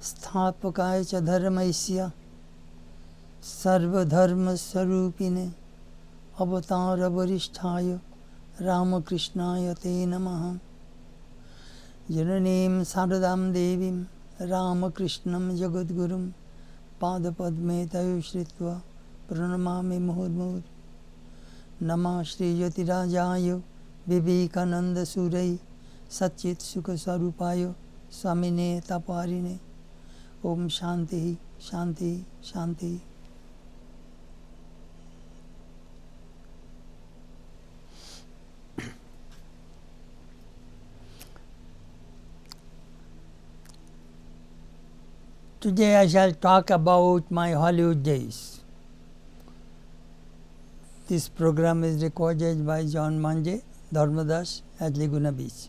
स्थापकाय च धर्मस्य सर्वधर्म स्वरूपिणे अवतार वरिष्ठाय रामकृष्णाय ते नमः। जननीं शारदां देवीं रामकृष्णं जगद्गुरुं पादपद्मे तयो श्रित्वा प्रणमामि मुहुर्मुहुः। नमः श्रीज्योतिराजाय विवेकानन्दसूरये सच्चित्सुखस्वरूपाय स्वामिने तापारिणे। ओम शांति शांति शांति। Today I shall talk about my Hollywood days. This program is recorded by John Manje, Dharmadas at Laguna Beach.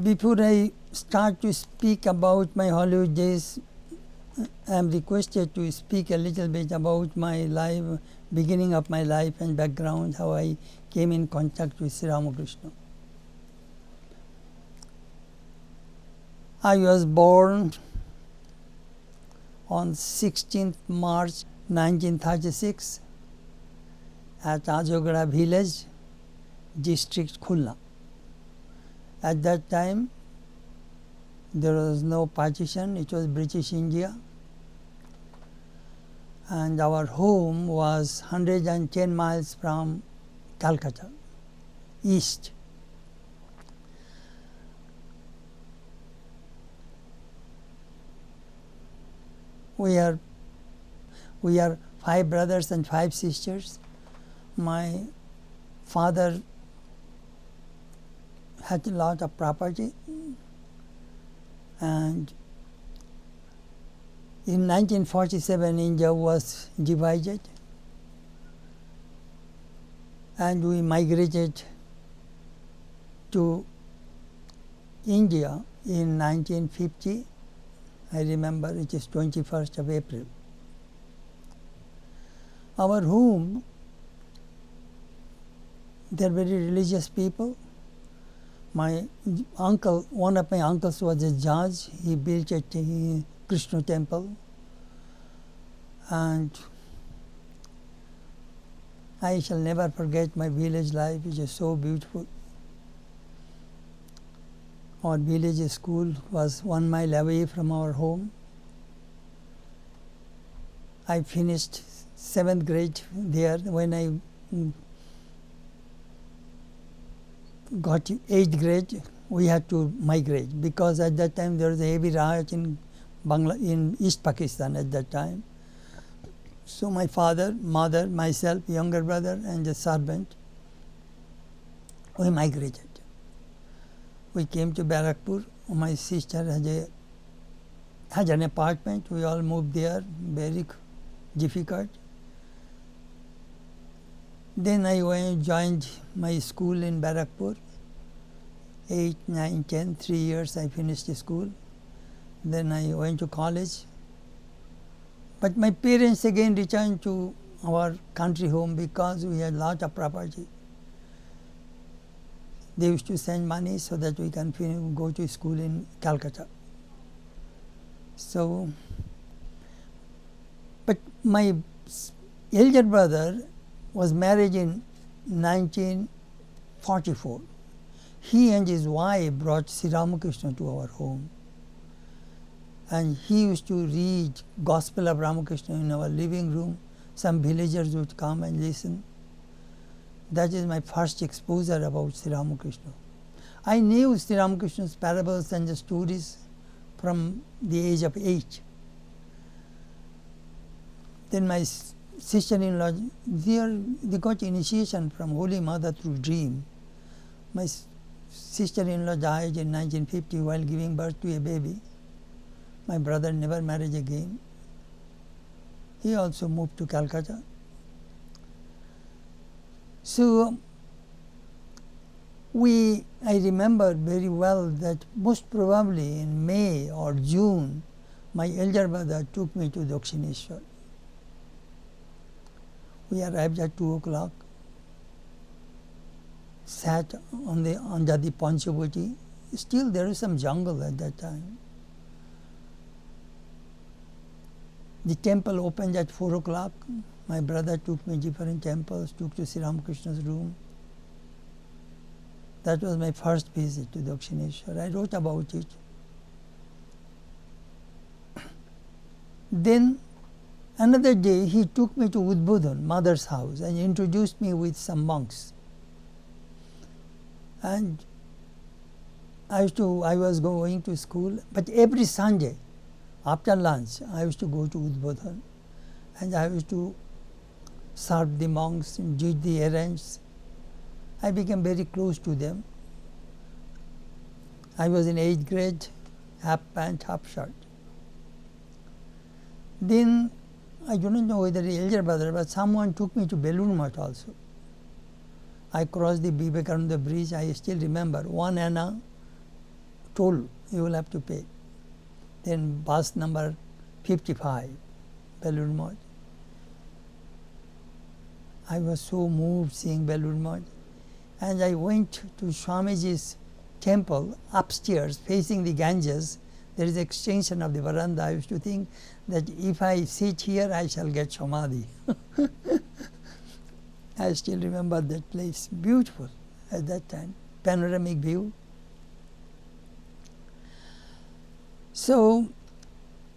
Before I start to speak about my Hollywood days, I am requested to speak a little bit about my life, beginning of my life and background, how I came in contact with Sri Ramakrishna. I was born on 16th March 1936 at Ajogada village, district Khulna. At that time, there was no partition, it was British India, and our home was 110 miles from Calcutta, east. We are 5 brothers and 5 sisters. My father had a lot of property, and in 1947 India was divided and we migrated to India in 1950. I remember it is 21st of April. Our home, they are very religious people. My uncle, one of my uncles was a judge. He built a Krishna temple, and I shall never forget my village life, which is so beautiful. Our village school was 1 mile away from our home. I finished 7th grade there. When I got 8th grade, we had to migrate because at that time there was a heavy riot in East Pakistan at that time. So my father, mother, myself, younger brother and the servant, we migrated. We came to Barakpur. My sister had an apartment. We all moved there, very difficult. Then I joined my school in Barakpur. 8, 9, 10, 3 years I finished school. Then I went to college. But my parents again returned to our country home because we had a lot of property. They used to send money so that we can go to school in Calcutta. So, but my elder brother was married in 1944. He and his wife brought Sri Ramakrishna to our home. And he used to read Gospel of Ramakrishna in our living room. Some villagers would come and listen. That is my first exposure about Sri Ramakrishna. I knew Sri Ramakrishna's parables and the stories from the age of 8. Then my sister-in-law, they got initiation from Holy Mother through dream. My sister-in-law died in 1950 while giving birth to a baby. My brother never married again. He also moved to Calcutta. So I remember very well that most probably in May or June, my elder brother took me to Dakshineshwar. We arrived at 2 o'clock. sat under the Panchavuti. Still there is some jungle at that time. The temple opened at 4 o'clock. My brother took me different temples, took to Sri Ramakrishna's room. That was my first visit to Dakshineshwar. I wrote about it. Then another day he took me to Udbodhan, mother's house, and introduced me with some monks. And I was going to school, but every Sunday after lunch I used to go to Udbodhan, and I used to serve the monks and did the errands. I became very close to them. I was in 8th grade, half pant, half shirt. Then I don't know whether the elder brother, but someone took me to Belur Math also. I crossed the Vivekananda bridge. I still remember 1 anna toll you will have to pay. Then bus number 55, Belur Math. I was so moved seeing Belur Math. And I went to Swamiji's temple upstairs facing the Ganges. There is extension of the veranda. I used to think that if I sit here, I shall get Samadhi. I still remember that place. Beautiful at that time. Panoramic view. So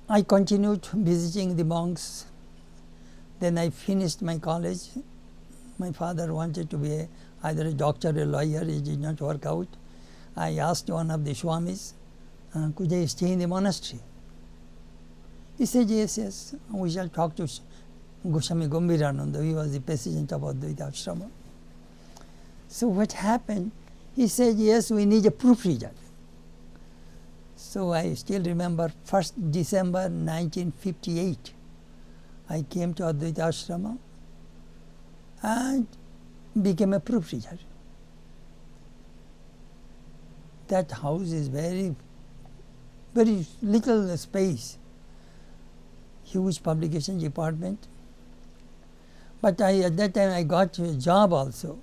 I continued visiting the monks. Then I finished my college. My father wanted to be either a doctor or a lawyer. It did not work out. I asked one of the Swamis, could I stay in the monastery? He said, yes, we shall talk to Goswami Gambhirananda. He was the president of Advaita Ashrama. So what happened? He said, yes, we need a proofreader. So I still remember 1st December 1958, I came to Advaita Ashrama and became a proofreader. That house is very little space, huge publication department. But at that time I got a job also.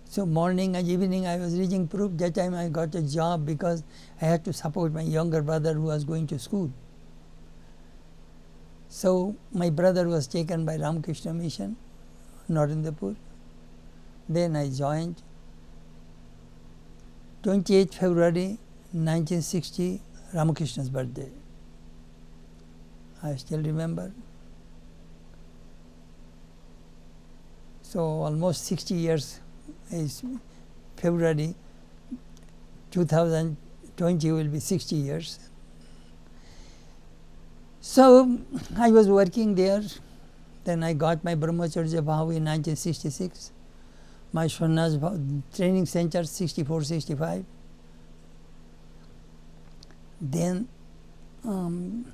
So morning and evening I was reading proof. That time I got a job because I had to support my younger brother who was going to school. So my brother was taken by Ramakrishna Mission, Narendapur. Then I joined. 28th February 1960, Ramakrishna's birthday. I still remember. So almost 60 years is February 2020 will be 60 years. So I was working there. Then I got my Brahmacharya Bhav in 1966. My Sannyas training center 64-65. Then in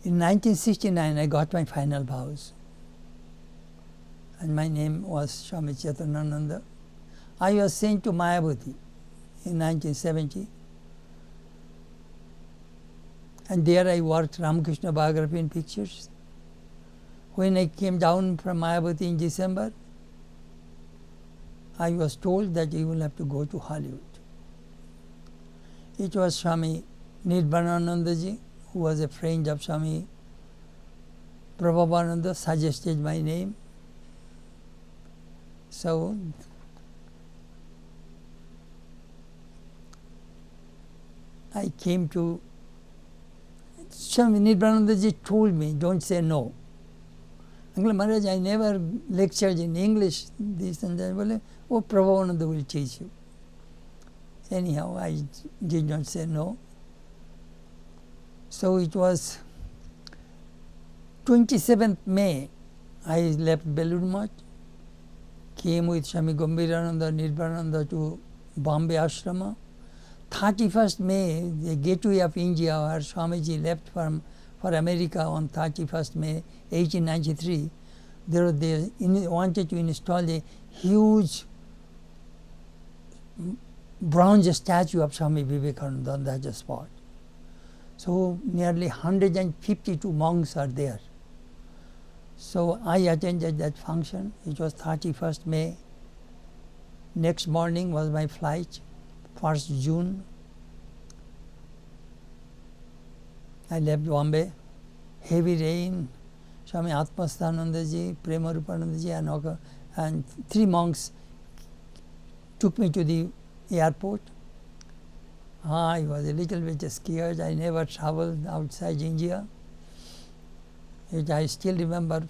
1969 I got my final vows. And my name was Swami Chetanananda. I was sent to Mayavati in 1970. And there I worked Ramakrishna biography in pictures. When I came down from Mayavati in December, I was told that you will have to go to Hollywood. It was Swami Nirvananandaji, who was a friend of Swami Prabhavananda, suggested my name. So I came to Swami Nirvananandaji told me, don't say no. Uncle Maharaj, I never lectured in English, this and that. Oh, Prabhavananda will teach you. Anyhow, I did not say no. So it was 27th May, I left Belur Math, came with Swami Gambhirananda, Nirvananda to Bombay Ashrama. 31st May, the gateway of India, where Swamiji left for America on 31st May 1893, they wanted to install a huge bronze statue of Swami Vivekananda on that spot. So nearly 152 monks are there. So I attended that function. It was 31st May. Next morning was my flight, 1st June. I left Bombay. Heavy rain. Swami Atmasthanandaji, Premarupanandaji, and 3 monks took me to the airport. I was a little bit scared. I never traveled outside India. I still remember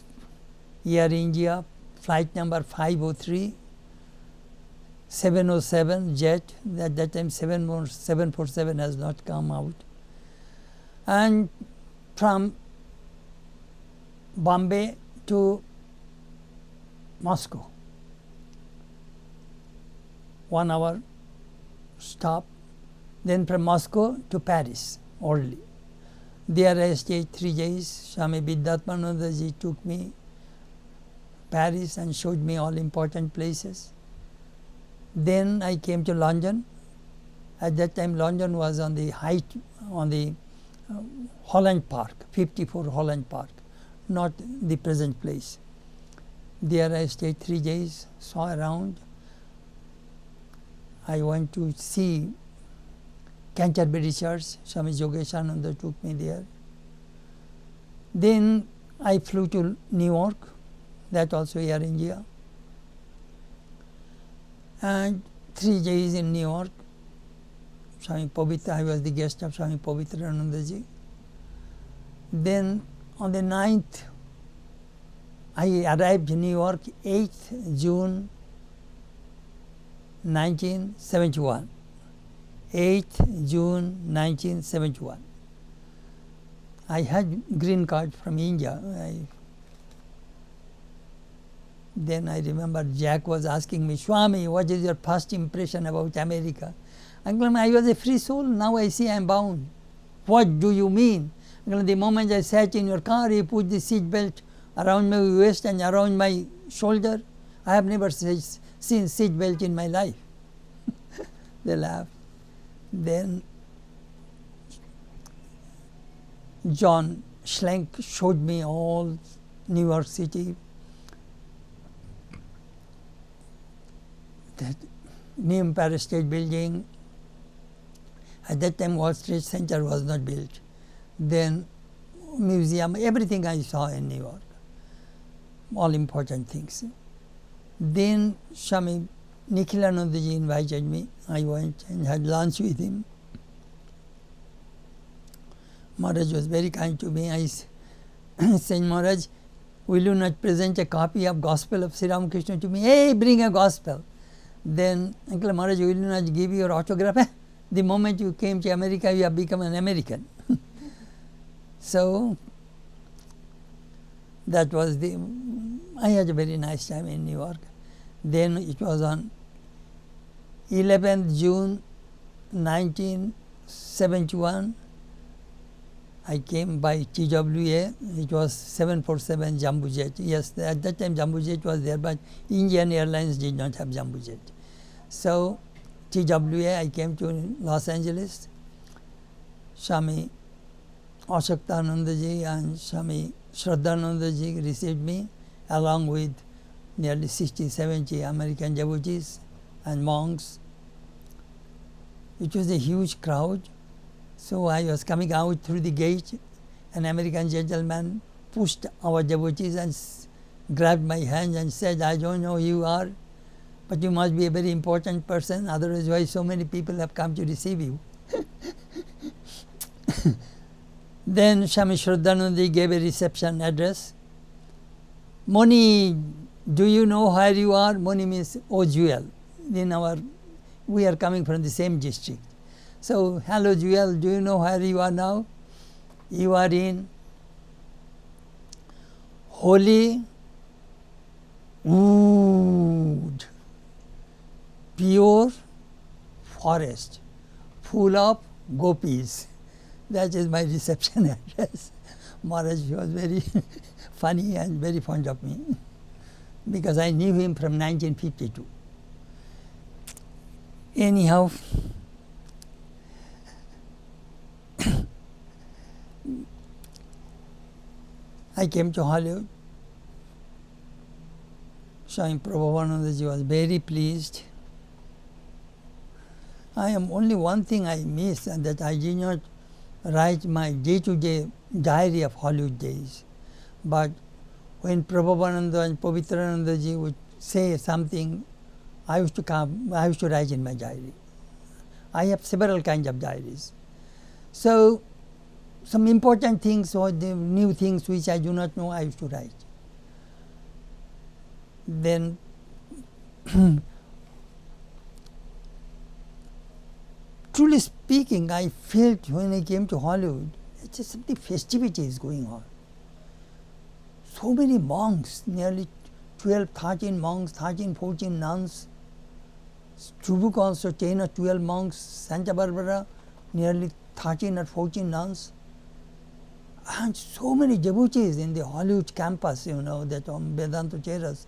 Air India, flight number 503, 707 jet. At that time 747 has not come out. And from Bombay to Moscow, 1 hour stop. Then from Moscow to Paris only. There I stayed 3 days. Swami Vidyatmanandaji took me Paris and showed me all important places. Then I came to London. At that time London was on the height, on the Holland Park, 54 Holland Park, not the present place. There I stayed 3 days, saw around. I went to see Canterbury Church. Swami Yogeshananda took me there. Then I flew to New York, that also Air India. And 3 days in New York. Swami Pavitra, I was the guest of Swami Pavitranandaji. Then on the 9th, I arrived in New York, 8th June 1971. 8th June 1971. I had green card from India. Then I remember Jack was asking me, Swami, what is your first impression about America? Uncle, I was a free soul, now I see I am bound. What do you mean? Uncle, the moment I sat in your car, you put the seat belt around my waist and around my shoulder. I have never seen seat belt in my life. They laughed. Then John Schlenk showed me all New York City, that New Empire State Building. At that time World Trade Center was not built. Then museum, everything I saw in New York, all important things. Then Swami Nikhilanandaji invited me. I went and had lunch with him. Maharaj was very kind to me. I said, Maharaj, will you not present a copy of Gospel of Sri Ramakrishna to me? Hey, bring a Gospel. Then, Uncle Maharaj, will you not give your autograph? The moment you came to America, you have become an American. So, that was I had a very nice time in New York. Then it was on 11th June 1971. I came by TWA. It was 747 Jumbo Jet. Yes, at that time Jumbo Jet was there, but Indian Airlines did not have Jumbo Jet. So TWA, I came to Los Angeles. Swami Ashoktanandaji and Swami Shraddhanandaji received me, along with nearly 60-70 American devotees and monks. It was a huge crowd. So I was coming out through the gate. An American gentleman pushed our devotees and grabbed my hand and said, I don't know who you are, but you must be a very important person, otherwise why so many people have come to receive you. Then Swami Shraddhanandaji gave a reception address. Moni, do you know where you are? Moni means, oh jewel. We are coming from the same district. So, hello jewel, do you know where you are now? You are in holy wood, pure forest, full of gopis. That is my reception address. Maharaj was very funny and very fond of me, because I knew him from 1952. Anyhow, I came to Hollywood. Swami Prabhavananda was very pleased. I am only one thing I miss, and that I did not write my day-to-day diary of Hollywood days. But when Prabhavananda and Pavitranandaji would say something, I used to write in my diary. I have several kinds of diaries. So some important things or the new things which I do not know, I used to write. Then truly speaking, I felt when I came to Hollywood, it's just something festivity is going on. So many monks, nearly 12, 13 monks, 13, 14 nuns. Chubuk also 10 or 12 monks, Santa Barbara, nearly 13 or 14 nuns. And so many devotees in the Hollywood campus, that on Vedanta Terrace.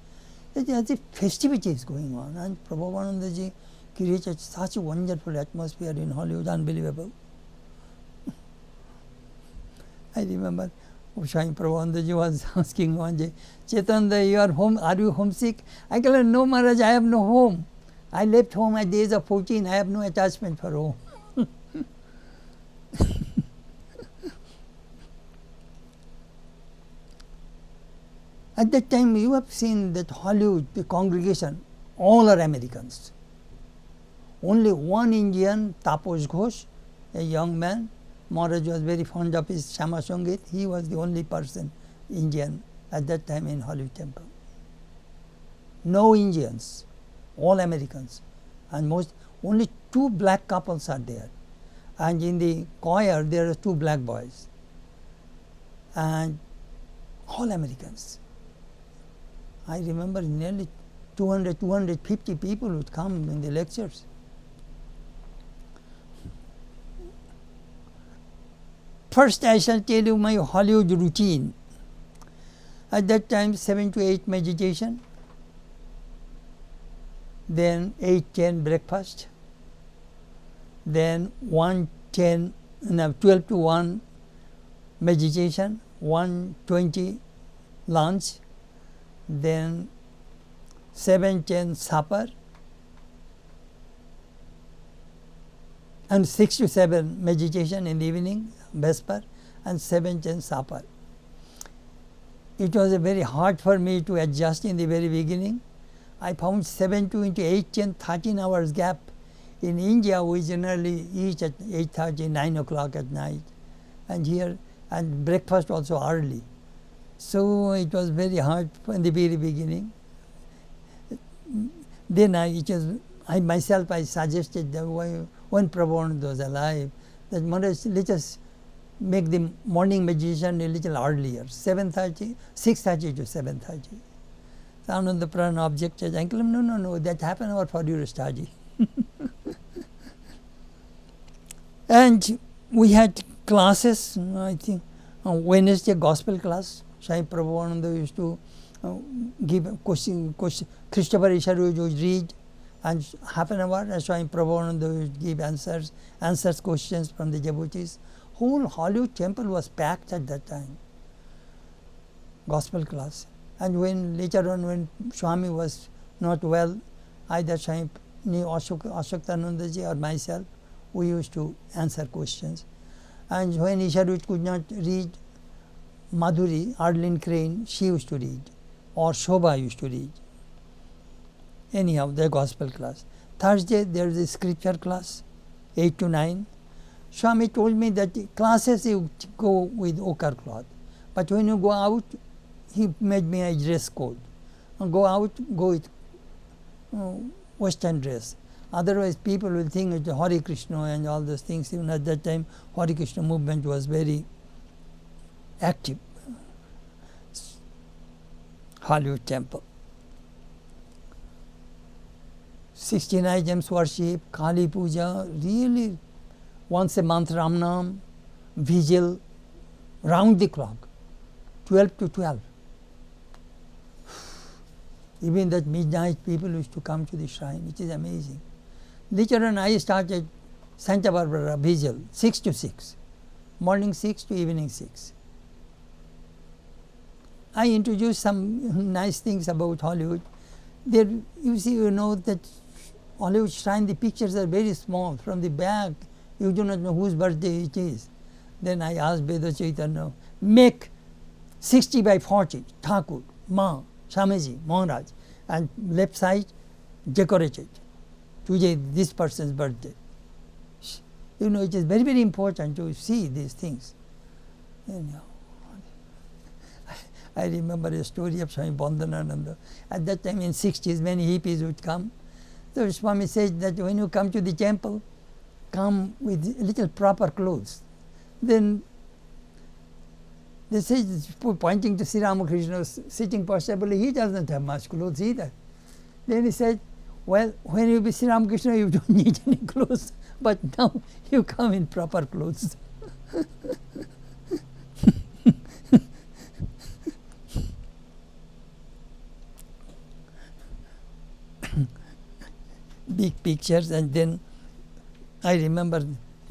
As if festivity is going on. And Prabhavanandaji created such a wonderful atmosphere in Hollywood, unbelievable. I remember Swami Prabhavananda was asking one day, Chetananda, you are home, are you homesick? I told him, no Maharaj, I have no home. I left home at the age of 14, I have no attachment for home. At that time, you have seen that Hollywood, the congregation, all are Americans. Only one Indian, Tapos Ghosh, a young man. Maharaj was very fond of his Shama Sangit. He was the only person, Indian, at that time in Hollywood Temple. No Indians, all Americans. And only 2 black couples are there. And in the choir, there are 2 black boys. And all Americans. I remember nearly 200, 250 people would come in the lectures. First, I shall tell you my Hollywood routine. At that time, 7 to 8 meditation, then 8-10 breakfast, then 12 to 1 meditation, 1:20 lunch, then 7-10 supper, and 6 to 7 meditation in the evening, Vesper, and 7-10 supper. It was very hard for me to adjust in the very beginning. I found 7 to 8-10, 13 hours gap. In India, we generally eat at 8:30, 9 o'clock at night, and here, and breakfast also early. So it was very hard in the very beginning. Then I myself suggested that when Prabhavananda was alive, that Maharaj, let us make the morning meditation a little earlier, 6:30 to 7:30. So Ananda Prana objected. I told him, no, that happened over for your study. And we had classes, I think, on Wednesday gospel class. Swami Prabhavananda used to give question, Christopher Isharu would read, and half an hour, and Swami Prabhavananda would give answers questions from the devotees. Whole Hollywood temple was packed at that time, gospel class. And when later on, when Swami was not well, either Swami Ashoktanandaji or myself, we used to answer questions. And when Isharu could not read, Madhuri, Arlene Crane, she used to read, or Shobha used to read. Anyhow, the gospel class. Thursday, there is a scripture class, 8 to 9. Swami told me that the classes you go with ochre cloth, but when you go out, he made me a dress code. And go out, go with Western dress. Otherwise, people will think it's Hare Krishna and all those things. Even at that time, Hare Krishna movement was very active. Hollywood Temple. 16 items worship, Kali Puja, really once a month Ramnam, vigil, round the clock, 12 to 12. Even that midnight people used to come to the shrine, which is amazing. Later on I started Santa Barbara vigil, 6 to 6, morning 6 to evening 6. I introduced some nice things about Hollywood. there, you see, you know that Hollywood Shrine, the pictures are very small. From the back, you do not know whose birthday it is. Then I asked Vedanta Chaitanya, make 60 by 40, Thakur, Ma, Swamiji, Maharaj, and left side decorated. Today, this person's birthday. You know, it is very, very important to see these things. You know, I remember a story of Swami Prabhavananda. At that time in 60s, many hippies would come. So Swami said that when you come to the temple, come with little proper clothes. Then they say, pointing to Sri Ramakrishna sitting possibly, he doesn't have much clothes either. Then he said, well, when you be Sri Ramakrishna, you don't need any clothes, but now you come in proper clothes. Big pictures, and then I remember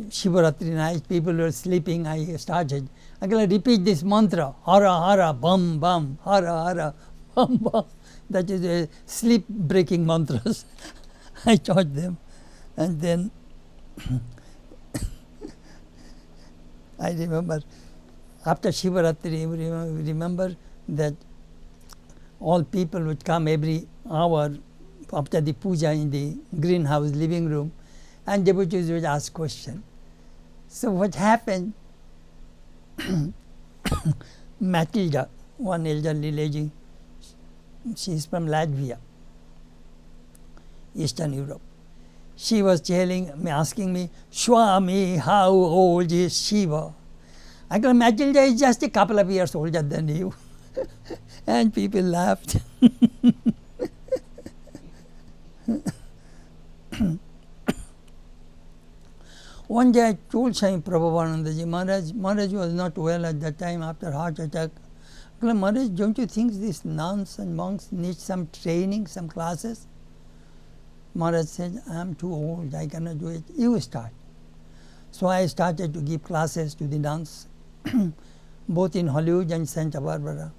Shivaratri night, people were sleeping, I started, I'm going to repeat this mantra, hara hara bam bam, hara hara bam bam. That is a sleep breaking mantras. I taught them, and then I remember after Shivaratri, remember that all people would come every hour after the puja in the greenhouse living room, and devotees would ask questions. So what happened, Matilda, one elderly lady, she is from Latvia, Eastern Europe. She was asking me, Swami, how old is Shiva? I go, Matilda is just a couple of years older than you. And people laughed. One day I told Swami Prabhavananda, Maharaj was not well at that time after heart attack. I said, Maharaj, don't you think these nuns and monks need some training, some classes? Maharaj said, I am too old, I cannot do it. You start. So I started to give classes to the nuns, both in Hollywood and Santa Barbara.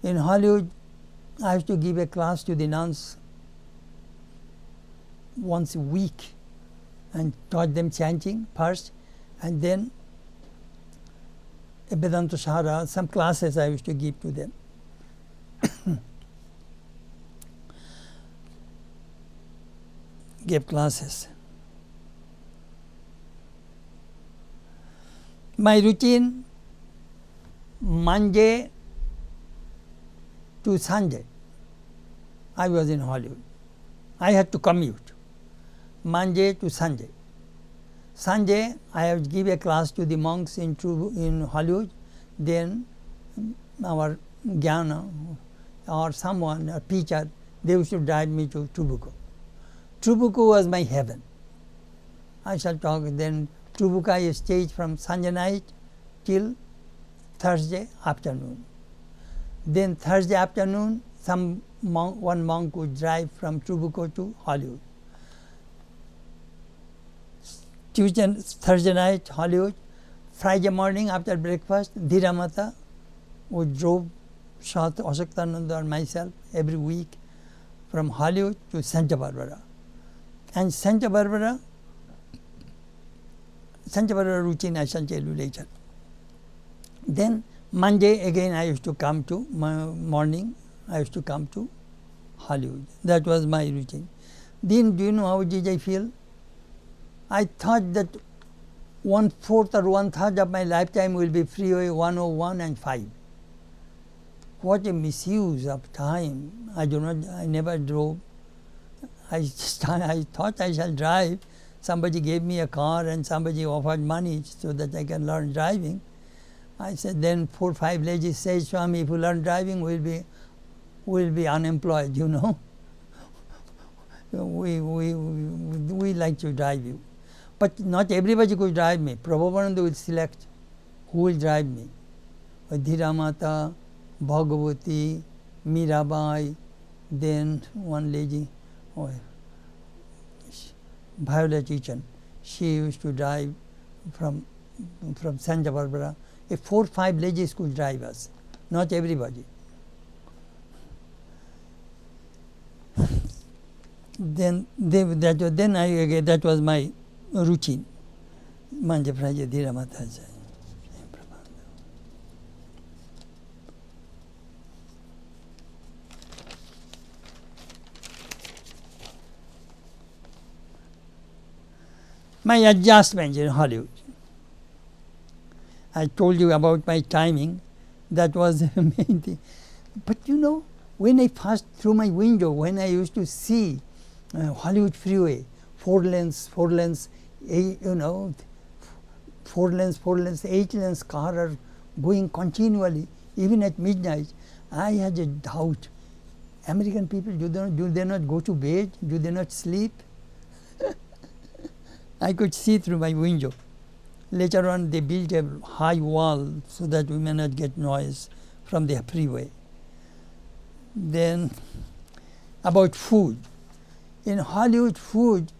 In Hollywood, I used to give a class to the nuns once a week and taught them chanting first, and then a Vedanta Shara, some classes I used to give to them. Gave classes. My routine, Monday to Sunday, I was in Hollywood. I had to commute. Monday to Sunday. Sunday, I have to give a class to the monks in Hollywood. Then our Jnana or someone, a teacher, they used to drive me to Trabuco. Trabuco was my heaven. I shall talk. Then Trabuco I stayed from Sunday night till Thursday afternoon. Then Thursday afternoon, one monk would drive from Trabuco to Hollywood. Thursday night, Hollywood. Friday morning after breakfast, Dhiramata would drove Ashoktananda and myself every week from Hollywood to Santa Barbara. And Santa Barbara routine I shall tell you later. Then Monday again I used to come to morning, I used to come to Hollywood. That was my routine. Then do you know how did I feel? I thought that 1/4 or 1/3 of my lifetime will be Freeway 101 and 5. What a misuse of time. I never drove. I thought I shall drive. Somebody gave me a car and somebody offered money so that I can learn driving. I said, then 4 or 5 ladies said, Swami, if you learn driving, we'll be unemployed, you know. We like to drive you. But not everybody could drive me. Prabhavananda will select who will drive me. Dhiramata, Bhagavati, Mirabai, then one lady, Violet Eaton. She used to drive from Santa Barbara. 4 or 5 ladies could drive us, not everybody. Then that was my routine. Manja Praja Dhira Mataja. My adjustment in Hollywood. I told you about my timing. That was the main thing. But you know, when I passed through my window, when I used to see Hollywood freeway, four lanes, 8 lanes car are going continually, even at midnight, I had a doubt. American people, do they not go to bed? Do they not sleep? I could see through my window. Later on, they built a high wall so that we may not get noise from the freeway. Then, about food. In Hollywood food,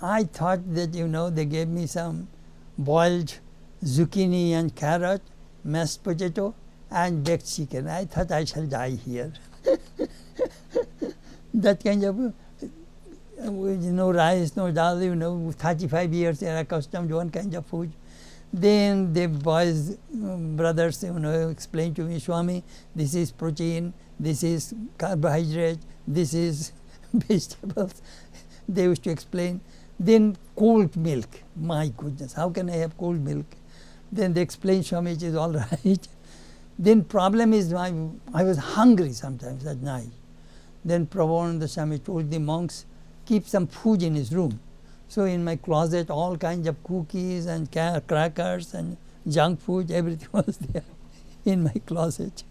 I thought that, they gave me some boiled zucchini and carrot, mashed potato, and baked chicken. I thought I shall die here. That kind of, no rice, no dal, 35 years they are accustomed to one kind of food. Then the boys, brothers, explained to me, Swami, this is protein, this is carbohydrate, this is vegetables. They used to explain. Then cold milk. My goodness, how can I have cold milk? Then they explained, Swami, it is all right. Then problem is I was hungry sometimes at night. Then Prabhavananda Swami told the monks, keep some food in his room. So in my closet, all kinds of cookies and crackers and junk food, everything was there in my closet.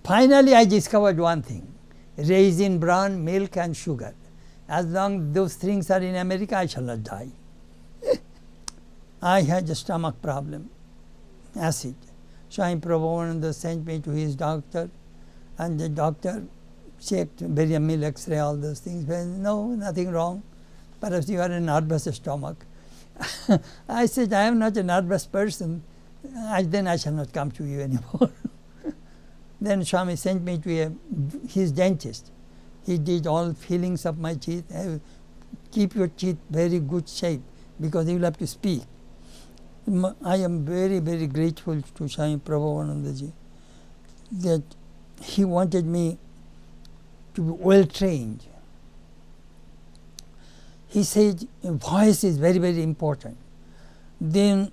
Finally, I discovered one thing: raisin bran, milk and sugar. As long as those things are in America, I shall not die. I had a stomach problem, acid. Swami Prabhavananda sent me to his doctor, and the doctor checked barium meal X-ray, all those things. But no, nothing wrong. Perhaps you are a nervous stomach. I said, I am not a nervous person. Then I shall not come to you anymore. Then Swami sent me to his dentist. He did all fillings of my teeth. Keep your teeth very good shape because you will have to speak. I am very, very grateful to Swami Prabhavananda that he wanted me to be well trained. He said voice is very, very important. Then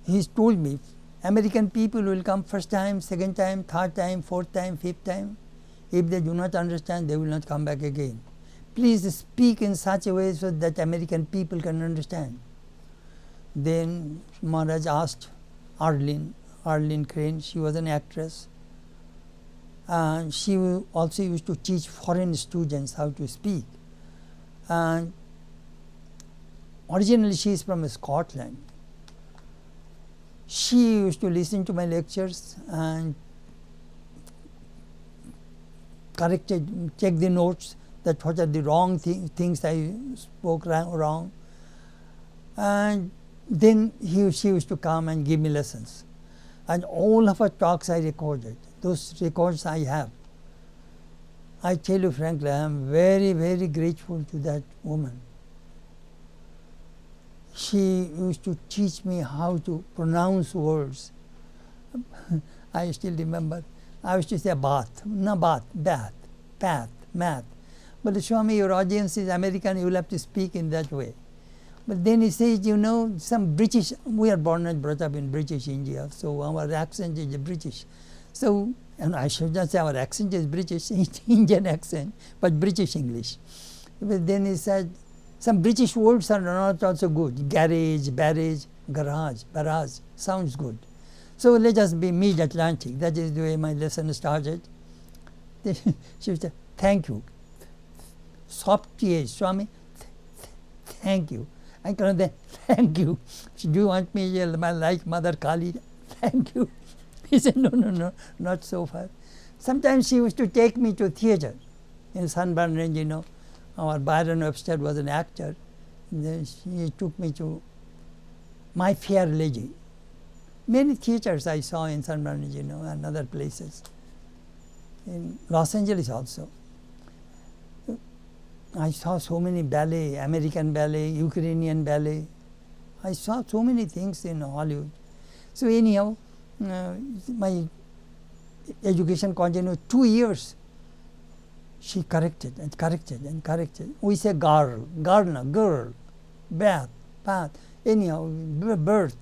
he told me American people will come first time, second time, third time, fourth time, fifth time. If they do not understand, they will not come back again. Please speak in such a way so that American people can understand. Then Maharaj asked Arlene Crane, she was an actress. And she also used to teach foreign students how to speak. And originally she is from Scotland. She used to listen to my lectures and check the notes, that what are the wrong things I spoke wrong. And then she used to come and give me lessons. And all of her talks I recorded. Those records I have. I tell you frankly, I am very, very grateful to that woman. She used to teach me how to pronounce words. I still remember. I used to say bath, math. But Swami, your audience is American, you will have to speak in that way. But then he says, some British, we are born and brought up in British India, so our accent is British. So, and I should not say our accent is British, Indian accent, but British English. But then he said, some British words are not also good. Garage, barrage, barrage, sounds good. So let us be mid-Atlantic. That is the way my lesson started. She said, thank you. Soft TA, Swami, thank you. I cannot say, thank you. Do you want me to like Mother Kali? Thank you. He said, no, not so far. Sometimes she used to take me to theater in Sunburn Range, Our Byron Webster was an actor. And then she took me to My Fair Lady. Many theaters I saw in Sunburn Range, and other places. In Los Angeles also. I saw so many ballet, American ballet, Ukrainian ballet. I saw so many things in Hollywood. So anyhow, my education continued 2 years. She corrected and corrected and corrected. We say girl, gardener, girl, bath, path. Anyhow, birth.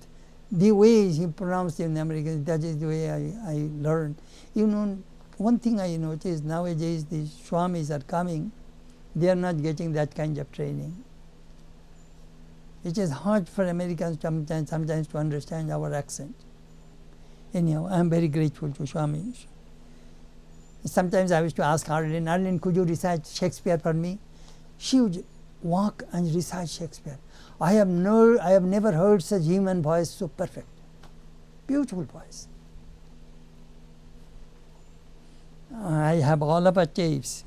The way he pronounced in American, that is the way I learned. You know, one thing I noticed nowadays, the Swamis are coming, they are not getting that kind of training. It is hard for Americans sometimes to understand our accent. Anyhow, I am very grateful to Swami. Sometimes I used to ask Arlene, Arlene, could you recite Shakespeare for me? She would walk and recite Shakespeare. I have never heard such human voice so perfect. Beautiful voice. I have all of her tapes.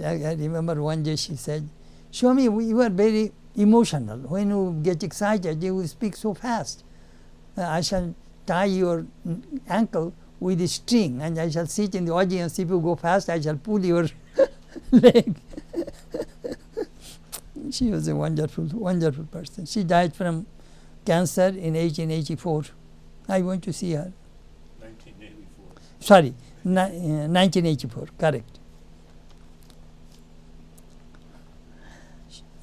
I remember one day she said, Swami, you are very emotional. When you get excited, you speak so fast. I shall tie your ankle with a string and I shall sit in the audience. If you go fast, I shall pull your leg. She was a wonderful, wonderful person. She died from cancer in 1884. I went to see her. 1984. Sorry, 1984, correct.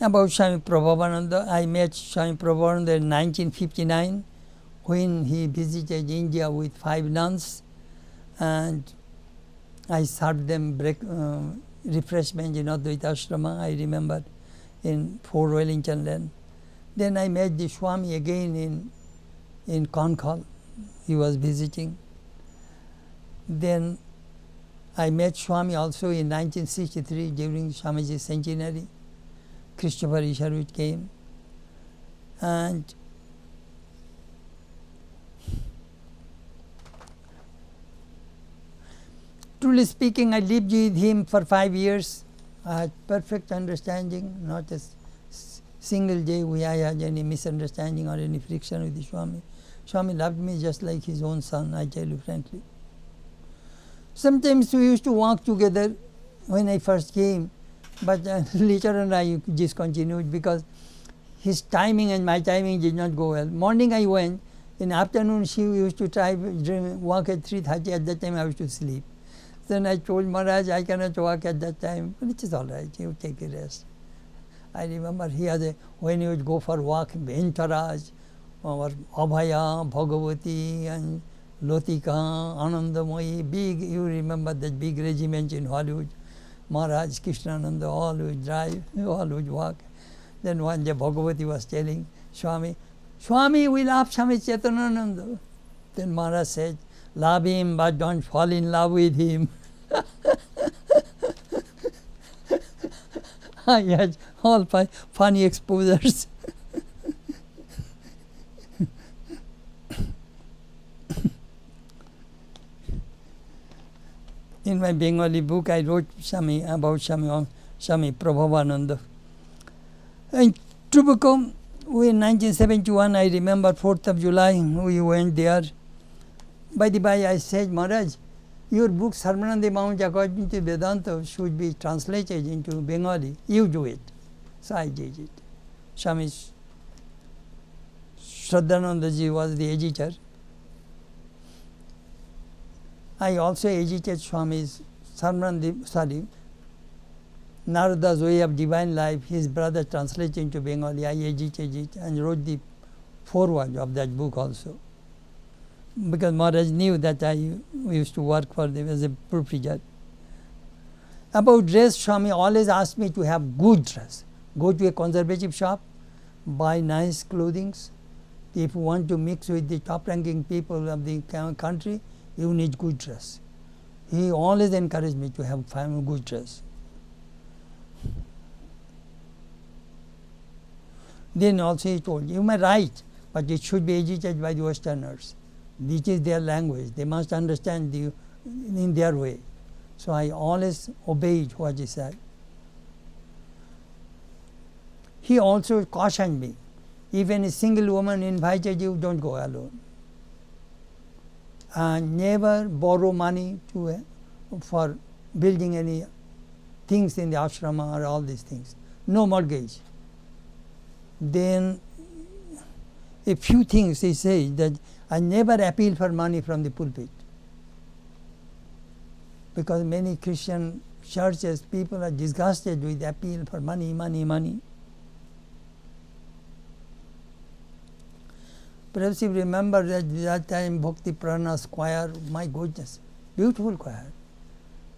About Swami Prabhavananda, I met Swami Prabhavananda in 1959 when he visited India with 5 nuns, and I served them refreshment in Advaita Ashrama, I remember, in Fort Wellington Lane. Then I met the Swami again in Concord. He was visiting. Then I met Swami also in 1963 during Swamiji's centenary. Christopher Isharut came, and truly speaking, I lived with him for 5 years. I had perfect understanding, not a single day I had any misunderstanding or any friction with the Swami. Swami loved me just like his own son, I tell you frankly. Sometimes we used to walk together when I first came, but later on I discontinued because his timing and my timing did not go well. Morning I went, in afternoon she used to walk at 3:30, at that time I used to sleep. Then I told Maharaj, I cannot walk at that time, but it is all right, you take a rest. I remember he had when he would go for walk, entourage, or Abhaya, Bhagavati, and Lotika, Anandamoyi, big, you remember that big regiment in Hollywood. Maharaj, Krishnananda, all would drive, all would walk. Then one day Bhagavati was telling Swami, Swami, we love Swami Chetanananda. Then Maharaj said, love him, but don't fall in love with him. I had all funny exposures. In my Bengali book, I wrote about Swami Prabhavananda. In Trubacom, in 1971, I remember 4th of July, we went there. By the by, I said, Maharaj, your book, Sermon on the Mount, according to Vedanta, should be translated into Bengali. You do it. So I did it. Swami Shraddhanandaji was the editor. I also edited Swami's Narada's Way of Divine Life. His brother translated into Bengali. I edited it and wrote the foreword of that book also. Because Maharaj knew that we used to work for them as a proofreader. About dress, Swami always asked me to have good dress. Go to a conservative shop, buy nice clothing. If you want to mix with the top-ranking people of the country, you need good dress. He always encouraged me to have good dress. Then also he told, you may write, but it should be edited by the Westerners. This is their language. They must understand in their way. So I always obeyed what he said. He also cautioned me, even a single woman invited you, don't go alone. And never borrow money for building any things in the ashrama or all these things. No mortgage. Then a few things he says that I never appeal for money from the pulpit. Because many Christian churches, people are disgusted with appeal for money, money, money. Perhaps you remember that time Bhakti Prana's choir, my goodness, beautiful choir.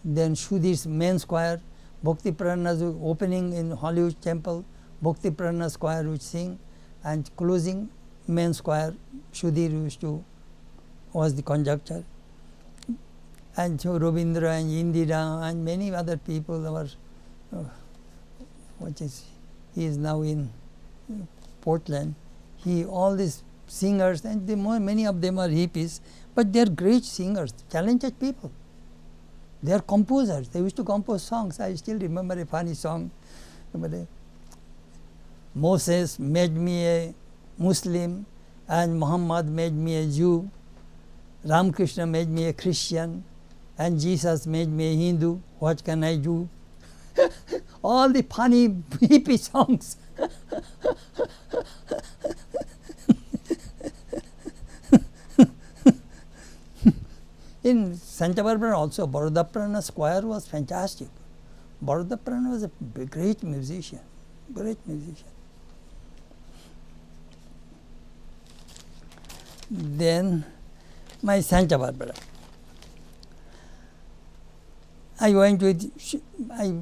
Then Sudhir's men's choir, Bhakti Prana's opening in Hollywood Temple, Bhakti Prana's choir would sing, and closing men's choir, Sudhir was the conductor. And so Robindra and Indira and many other people were, he is now in Portland. All these singers, and many of them are hippies, but they are great singers, talented people. They are composers. They used to compose songs. I still remember a funny song. Moses made me a Muslim, and Muhammad made me a Jew. Ramakrishna made me a Christian, and Jesus made me a Hindu. What can I do? All the funny hippie songs. In Santa Barbara also, Barodaprana's choir was fantastic. Barodaprana was a great musician, great musician. Then my Santa Barbara. I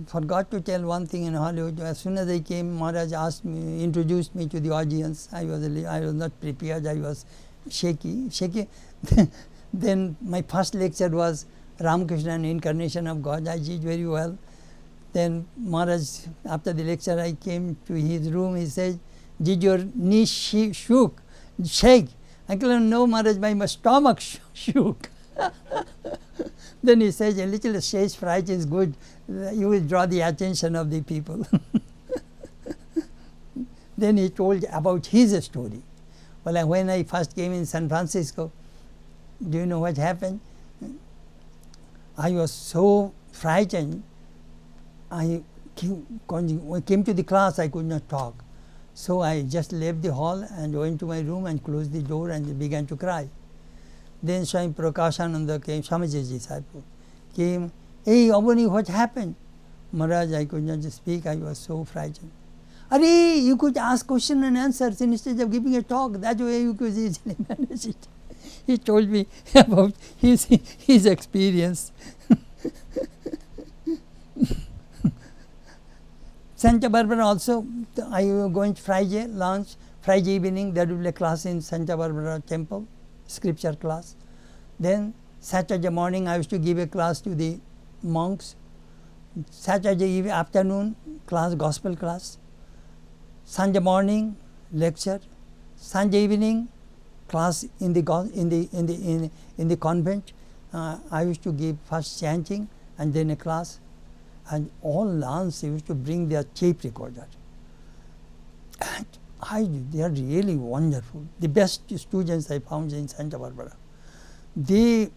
forgot to tell one thing in Hollywood. As soon as I came, Maharaj introduced me to the audience. I was not prepared. I was shaky. Then my first lecture was Ramakrishna and Incarnation of God. I did very well. Then Maharaj, after the lecture, I came to his room. He said, "Did your knees shake?" I said, "No, Maharaj, my stomach shook." Then he says, "A little stage fright is good. You will draw the attention of the people." Then he told about his story. Well, when I first came in San Francisco, do you know what happened? I was so frightened. I came to the class, I could not talk. So I just left the hall and went to my room and closed the door and began to cry. Then Swami Prakashananda came, Swamiji's disciple, came, "Hey, Abani, what happened?" "Maharaj, I could not speak, I was so frightened." "Are, you could ask questions and answers instead of giving a talk. That way you could easily manage it." He told me about his experience. Santa Barbara also, I was going Friday lunch, Friday evening there will be a class in Santa Barbara Temple, scripture class. Then Saturday morning I used to give a class to the monks. Saturday afternoon class, gospel class. Sunday morning lecture. Sunday evening class in the convent. I used to give first chanting and then a class. And all nuns used to bring their tape recorder. And they are really wonderful. The best students I found in Santa Barbara. They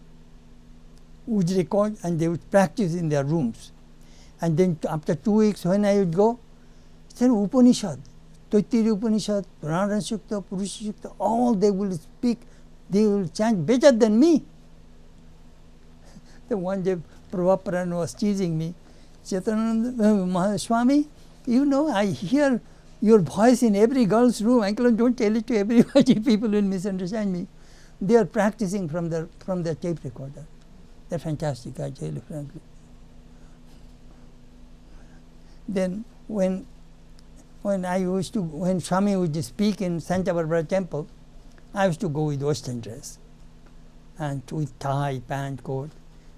would record and they would practice in their rooms. And then after 2 weeks when I would go, then Upanishad, Taittiriya Upanishad, Purana Sukta, Purusha Sukta, all they will speak, they will chant better than me. The one day Prabhupada was teasing me. Chetanananda, "Swami, you know, I hear your voice in every girl's room. Uncle, don't tell it to everybody. People will misunderstand me." They are practicing from their tape recorder. They're fantastic, I tell you frankly. Then when Swami would speak in Santa Barbara Temple, I used to go with Western dress and with tie, pant, coat.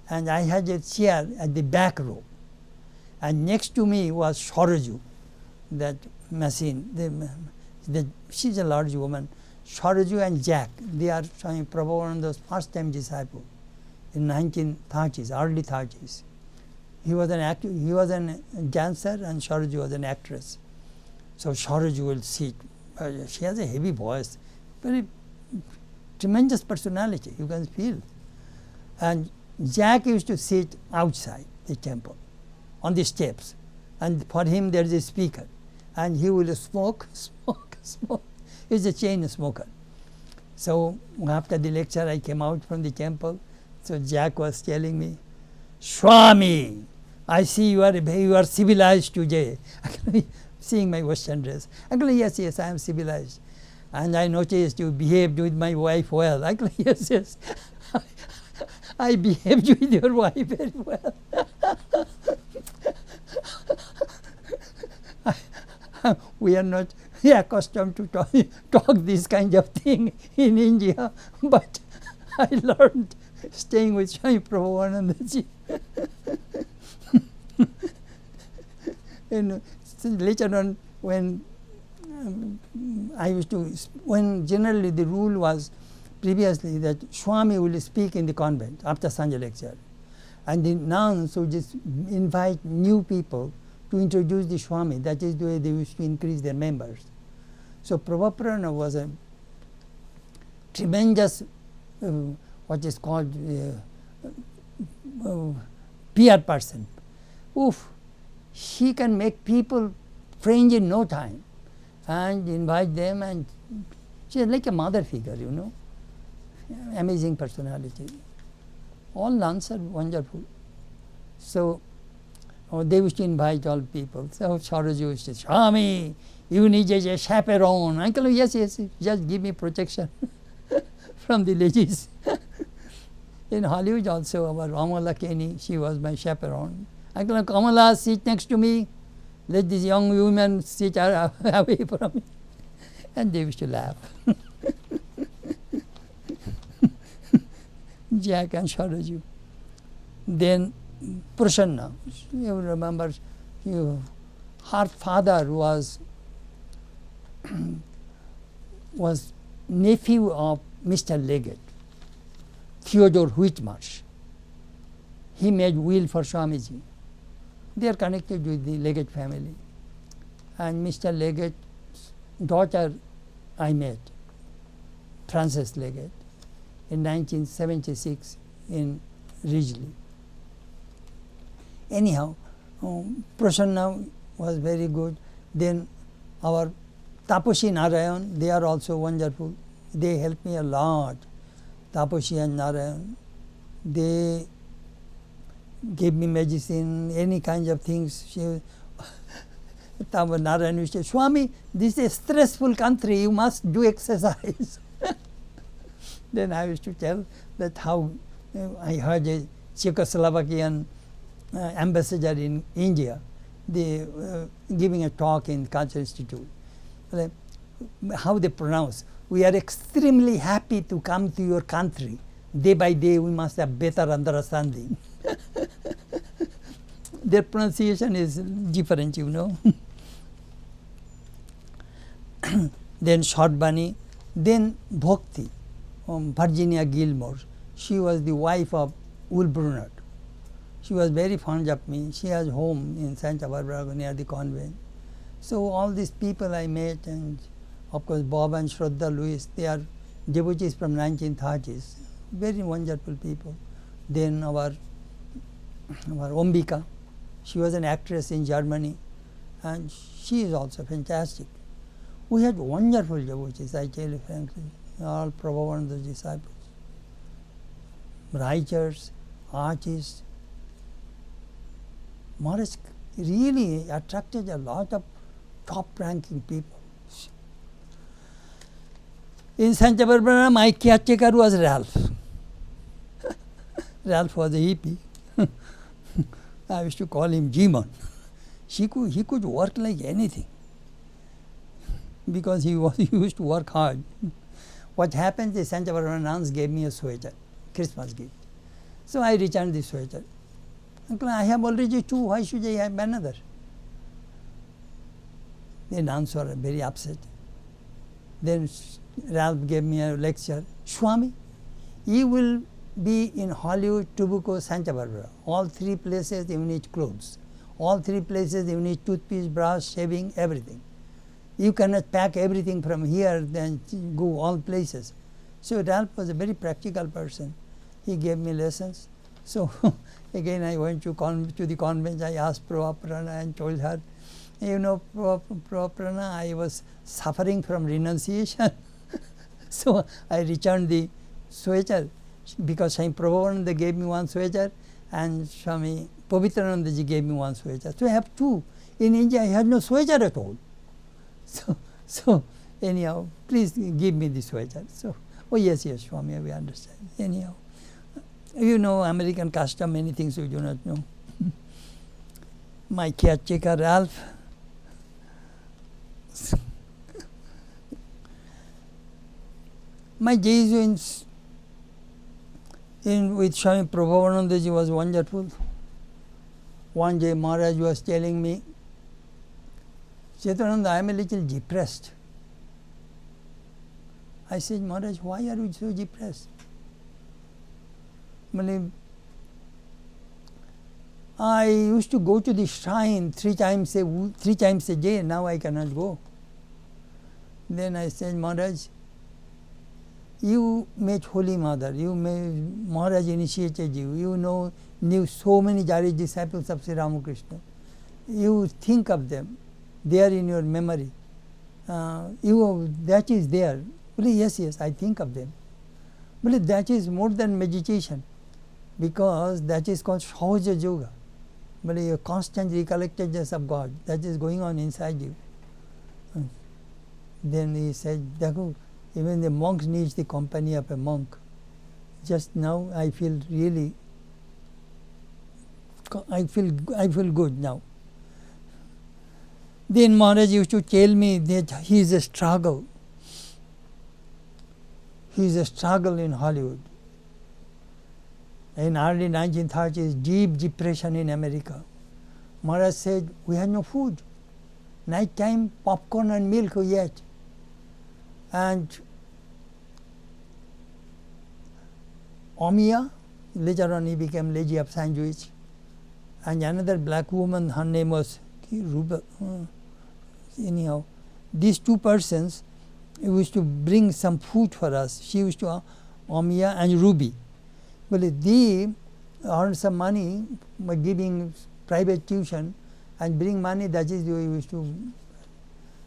And I had a chair at the back row. And next to me was Saraju, that machine. She's a large woman. Saraju and Jack, they are Swami Prabhavananda's first-time disciple in 1930s, early 30s. He was an actor, he was a dancer, and Saraju was an actress. So Saraju will sit. She has a heavy voice, very tremendous personality, you can feel. And Jack used to sit outside the temple, on the steps. And for him there is a speaker. And he will smoke. He's a chain smoker. So after the lecture I came out from the temple. So Jack was telling me, Swami, I see you are civilized today. Seeing my Western dress. Actually, yes, I am civilized. And I noticed you behaved with my wife well. Actually, yes. I behaved with your wife very well. We are not accustomed to talk this kind of thing in India, but I learned staying with Swami Prabhavananda. And later on, when when generally the rule was previously that Swami will speak in the convent after Sanjay lecture, and the nuns would just invite new people to introduce the Swami. That is the way they used to increase their members. So Prabhupada was a tremendous, what is called PR person. Oof, she can make people friends in no time and invite them, and she is like a mother figure, you know. Amazing personality. All nuns are wonderful. So they used to invite all people. So Saroj used to say, Swami, you need a chaperone. Uncle, yes, just give me protection from the ladies. In Hollywood also, our Amala Kenny, she was my chaperone. Uncle, Kamala, sit next to me. Let this young woman sit away from me. And they used to laugh. Jack and Saraju. Then Prasanna, you remember, her father was nephew of Mr. Leggett, Theodore Whitmarsh. He made will for Swamiji. They are connected with the Leggett family. And Mr. Leggett's daughter I met, Frances Leggett, in 1976 in Ridgely. Anyhow, Prasanna was very good. Then our Taposhi Narayan, they are also wonderful. They helped me a lot. Taposhi and Narayan, they gave me medicine, any kinds of things. Narayan used to say, Swami, this is a stressful country, you must do exercise. Then I used to tell that how I heard a Czechoslovakian ambassador in India, they giving a talk in Culture Institute. How they pronounce, we are extremely happy to come to your country. Day by day we must have better understanding. Their pronunciation is different, you know. Then Shortbani, then Bhakti, Virginia Gilmore. She was the wife of Will Brunner. She was very fond of me. She has home in Santa Barbara near the convent. So all these people I met, and of course Bob and Shraddha Lewis, they are devotees from 1930s. Very wonderful people. Then our Ombika, she was an actress in Germany, and she is also fantastic. We had wonderful devotees, I tell you frankly, all Prabhavananda disciples. Writers, artists. Maharaj really attracted a lot of top-ranking people. In Santa Barbara, my caretaker was Ralph. Ralph was a hippie. I used to call him Jimon. He could work like anything because he used to work hard. What happened is Santa Barbara nuns gave me a sweater, Christmas gift. So I returned the sweater. Uncle, I have already two, why should I have another? The nuns were very upset. Then Ralph gave me a lecture. Swami, you will be in Hollywood, Tubuco, Santa Barbara. All three places you need clothes. All three places you need toothpaste, brush, shaving, everything. You cannot pack everything from here, then go all places. So Ralph was a very practical person. He gave me lessons. So again I went to the convent. I asked Prabhapada and told her, you know, Prabhapada, I was suffering from renunciation. So I returned the sweater because Swami Prabhavananda gave me one sweater and Swami Prabhavananda gave me one sweater. So I have two. In India I had no sweater at all. So anyhow, please give me the sweater. So, oh yes, Swami, we understand. Anyhow, you know American custom, many things we do not know. My caretaker Ralph, my Jesuits with Swami Prabhavananda was wonderful. One day Maharaj was telling me, Chetanananda, I am a little depressed. I said, Maharaj, why are you so depressed? I used to go to the shrine three times a day, now I cannot go. Then I said, Maharaj, you met Holy Mother, Maharaj initiated you, knew so many Jari disciples of Sri Ramakrishna. You think of them, they are in your memory. That is there. Yes, I think of them. But that is more than meditation, because that is called Sahaja Yoga. But your constant recollectedness of God, that is going on inside you. Then he said, Dakho, even the monk needs the company of a monk. Just now I feel really, I feel good now. Then Maharaj used to tell me that he is a struggle. He is a struggle in Hollywood. In early 1930s, deep depression in America. Maharaj said, we had no food. Night time, popcorn and milk we ate. And Omiya, later on he became lady of sandwich. And another black woman, her name was Ruba. Anyhow, these two persons used to bring some food for us. She used to, Omiya and Ruby. Well, they earned some money by giving private tuition and bring money. That is the way we used to.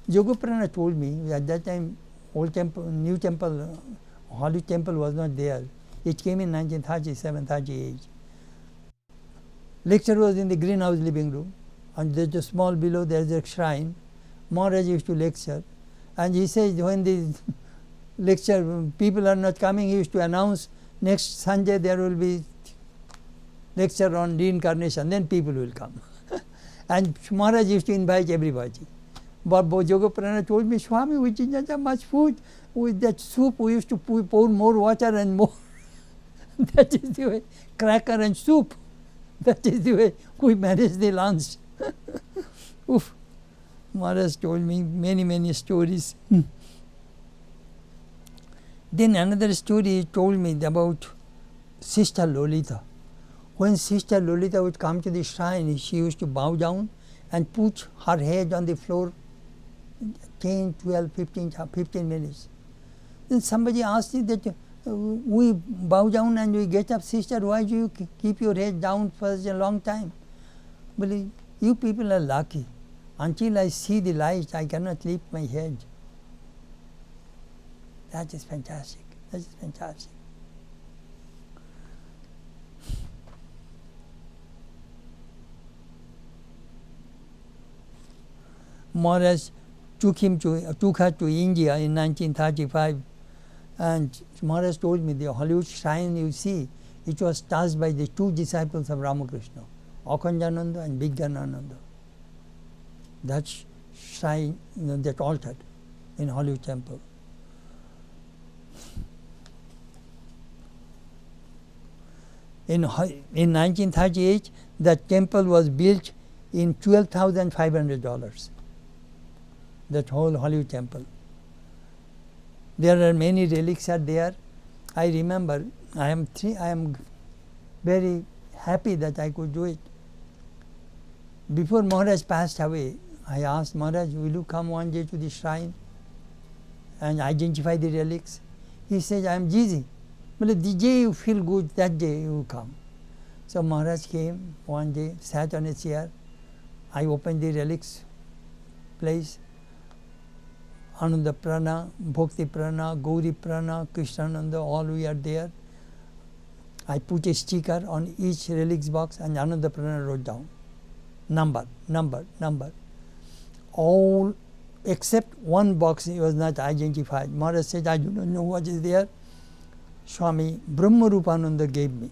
Yogaprana told me at that time, old temple, new temple, Holy temple was not there. It came in 1937-38. Lecture was in the greenhouse living room, and there's a small below there's a shrine. Maharaj used to lecture, and he says when the lecture people are not coming, he used to announce next Sunday there will be lecture on reincarnation, then people will come. And Maharaj used to invite everybody. But Yogaprana told me, Swami, we didn't have much food. With that soup, we used to pour more water and more. That is the way, cracker and soup. That is the way we manage the lunch. Oof. Maharaj told me many stories. Then another story he told me about Sister Lolita. When Sister Lolita would come to the shrine, she used to bow down and put her head on the floor 10, 12, 15 minutes. Then somebody asked me that we bow down and we get up, sister, why do you keep your head down for such a long time? But you people are lucky. Until I see the light, I cannot lift my head. That is fantastic. That is fantastic. Maharaj took her to India in 1935, and Maharaj told me the Hollywood shrine you see, it was touched by the two disciples of Ramakrishna, Akhandananda and Bigyanananda. That shrine, that altar in Hollywood temple. In 1938, that temple was built in $12,500. That whole Hollywood temple. There are many relics are there. I remember, I am very happy that I could do it. Before Maharaj passed away, I asked Maharaj, will you come one day to the shrine and identify the relics? He said, I am busy. But the day you feel good, that day you come. So Maharaj came one day, sat on a chair. I opened the relics place. Ananda Prana, Bhakti Prana, Gauri Prana, Krishnananda, all we are there. I put a sticker on each relics box and Ananda Prana wrote down. Number. All except one box was not identified. Maharaj said, I do not know what is there. Swami Brahmarupananda gave me.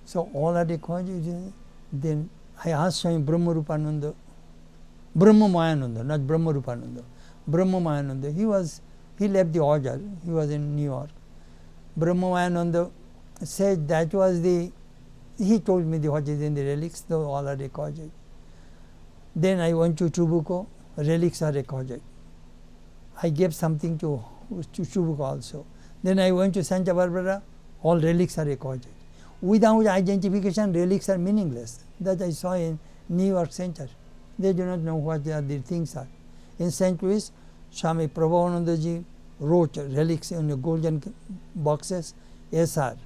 So all are recorded. Then I asked Swami Brahmarupananda, Brahmamayananda, not Brahmarupananda, Brahmamayananda. He left the order. He was in New York. Brahmamayananda said that was he told me what is in the relics, though all are recorded. Then I went to Chubuko, relics are recorded. I gave something to Chubuko also. Then I went to Santa Barbara, all relics are recorded. Without identification, relics are meaningless. That I saw in New York Center. They do not know what the things are. In St. Louis, Swami Prabhavananda wrote relics in the golden boxes, SR,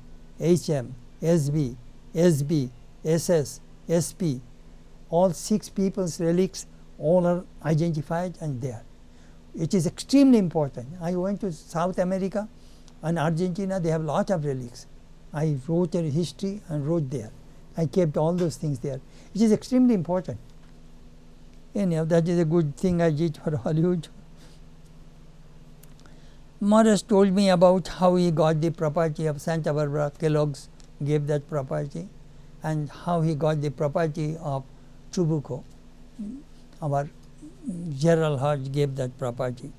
HM, SB, SB, SS, SP. All 6 people's relics, all are identified and there. It is extremely important. I went to South America and Argentina, they have a lot of relics. I wrote a history and wrote there. I kept all those things there. It is extremely important. Anyhow, that is a good thing I did for Hollywood. Maharaj told me about how he got the property of Santa Barbara. Kellogg's gave that property, and how he got the property of Chubuco. Our Gerald Hodge gave that property.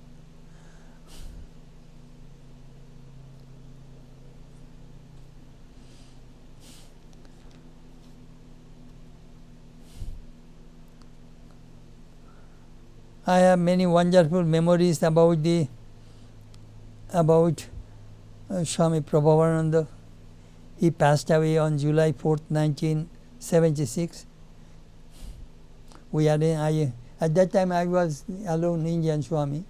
I have many wonderful memories about Swami Prabhavananda. He passed away on July 4th, 1976. At that time I was alone Indian Swami.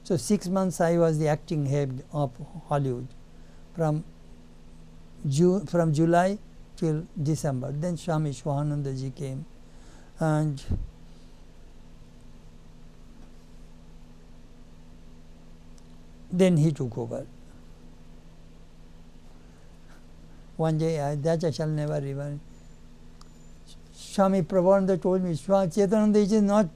So 6 months I was the acting head of Hollywood from July till December. Then Swami Shwahananda ji came, and then he took over. One day, that I shall never remember. Swami Prabhavananda told me, Swami Chetanananda, it is not,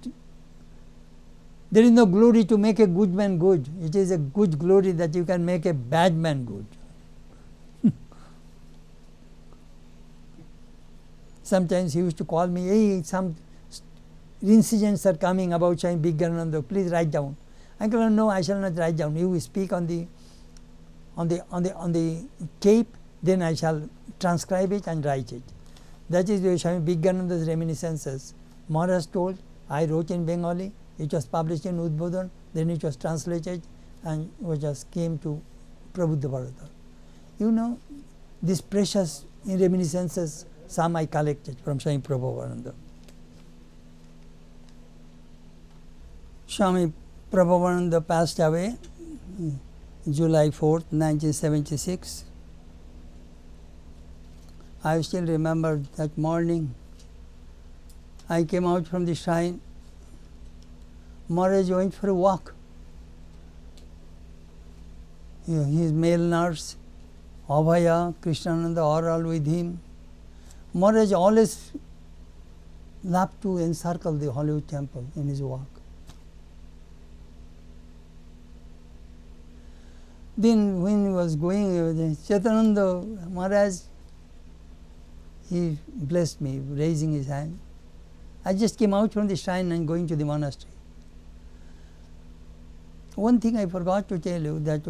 there is no glory to make a good man good. It is a good glory that you can make a bad man good. Sometimes he used to call me, hey, some incidents are coming about Swami Bigyananda, please write down. I go, no, I shall not write down. You will speak on the tape, then I shall transcribe it and write it. That is the Swami Bigyananda's reminiscences. Maharaj told, I wrote in Bengali, it was published in Udbodhan, then it was translated and it just came to Prabuddha Bharata. You know, these precious reminiscences, some I collected from Swami Prabhavananda. Swami Prabhavananda passed away July 4th, 1976. I still remember that morning. I came out from the shrine. Maharaj went for a walk. His male nurse, Abhaya, Krishnananda are all with him. Maharaj always loved to encircle the Hollywood temple in his walk. Then when he was going, Chetanananda Maharaj, he blessed me, raising his hand. I just came out from the shrine and going to the monastery. One thing I forgot to tell you, that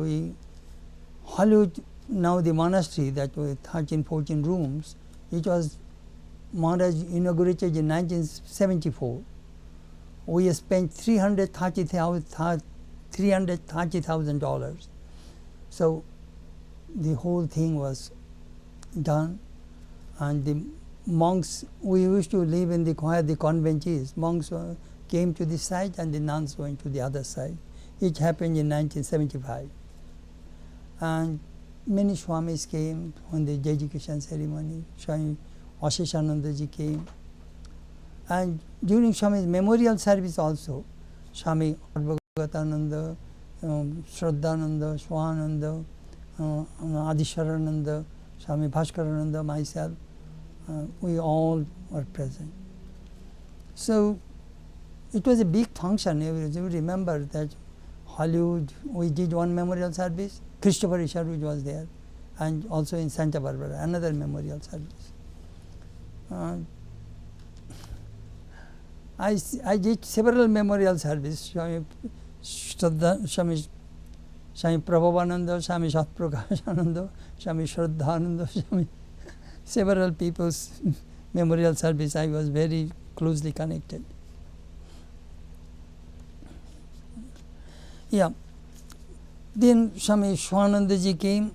Hollywood, now the monastery, that was 13, 14 rooms, it was Maharaj inaugurated in 1974. We spent $330,000. So the whole thing was done, and the monks, we used to live in where the convent is. Monks came to this side and the nuns went to the other side. It happened in 1975. And many Swamis came on the dedication ceremony. Swami Asheshanandaji came. And during Swami's memorial service also, Swami Prabhavananda, Shraddhananda, Swananda, Adisharananda, Swami Bhaskarananda, myself, we all were present. So it was a big function. You remember that Hollywood, we did one memorial service. Christopher Isharuj was there, and also in Santa Barbara, another memorial service. I did several memorial services. Swami Prabhavananda, Swami Satprakashananda, Swami Shraddhananda, Swami, several people's memorial service. I was very closely connected. Yeah. Then Swami Swanandaji came,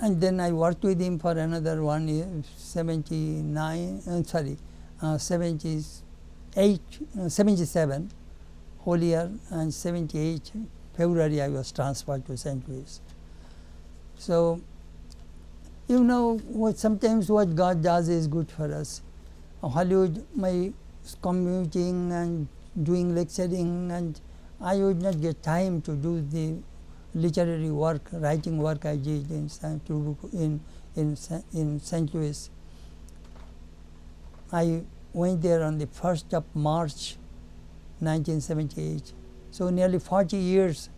and then I worked with him for another 1 year, 77 whole year, and 78 February I was transferred to St. Louis. So, you know, sometimes what God does is good for us. Hollywood, my commuting and doing lecturing, and I would not get time to do the literary work, writing work I did in St. Louis. I went there on the 1st of March 1978. So nearly 40 years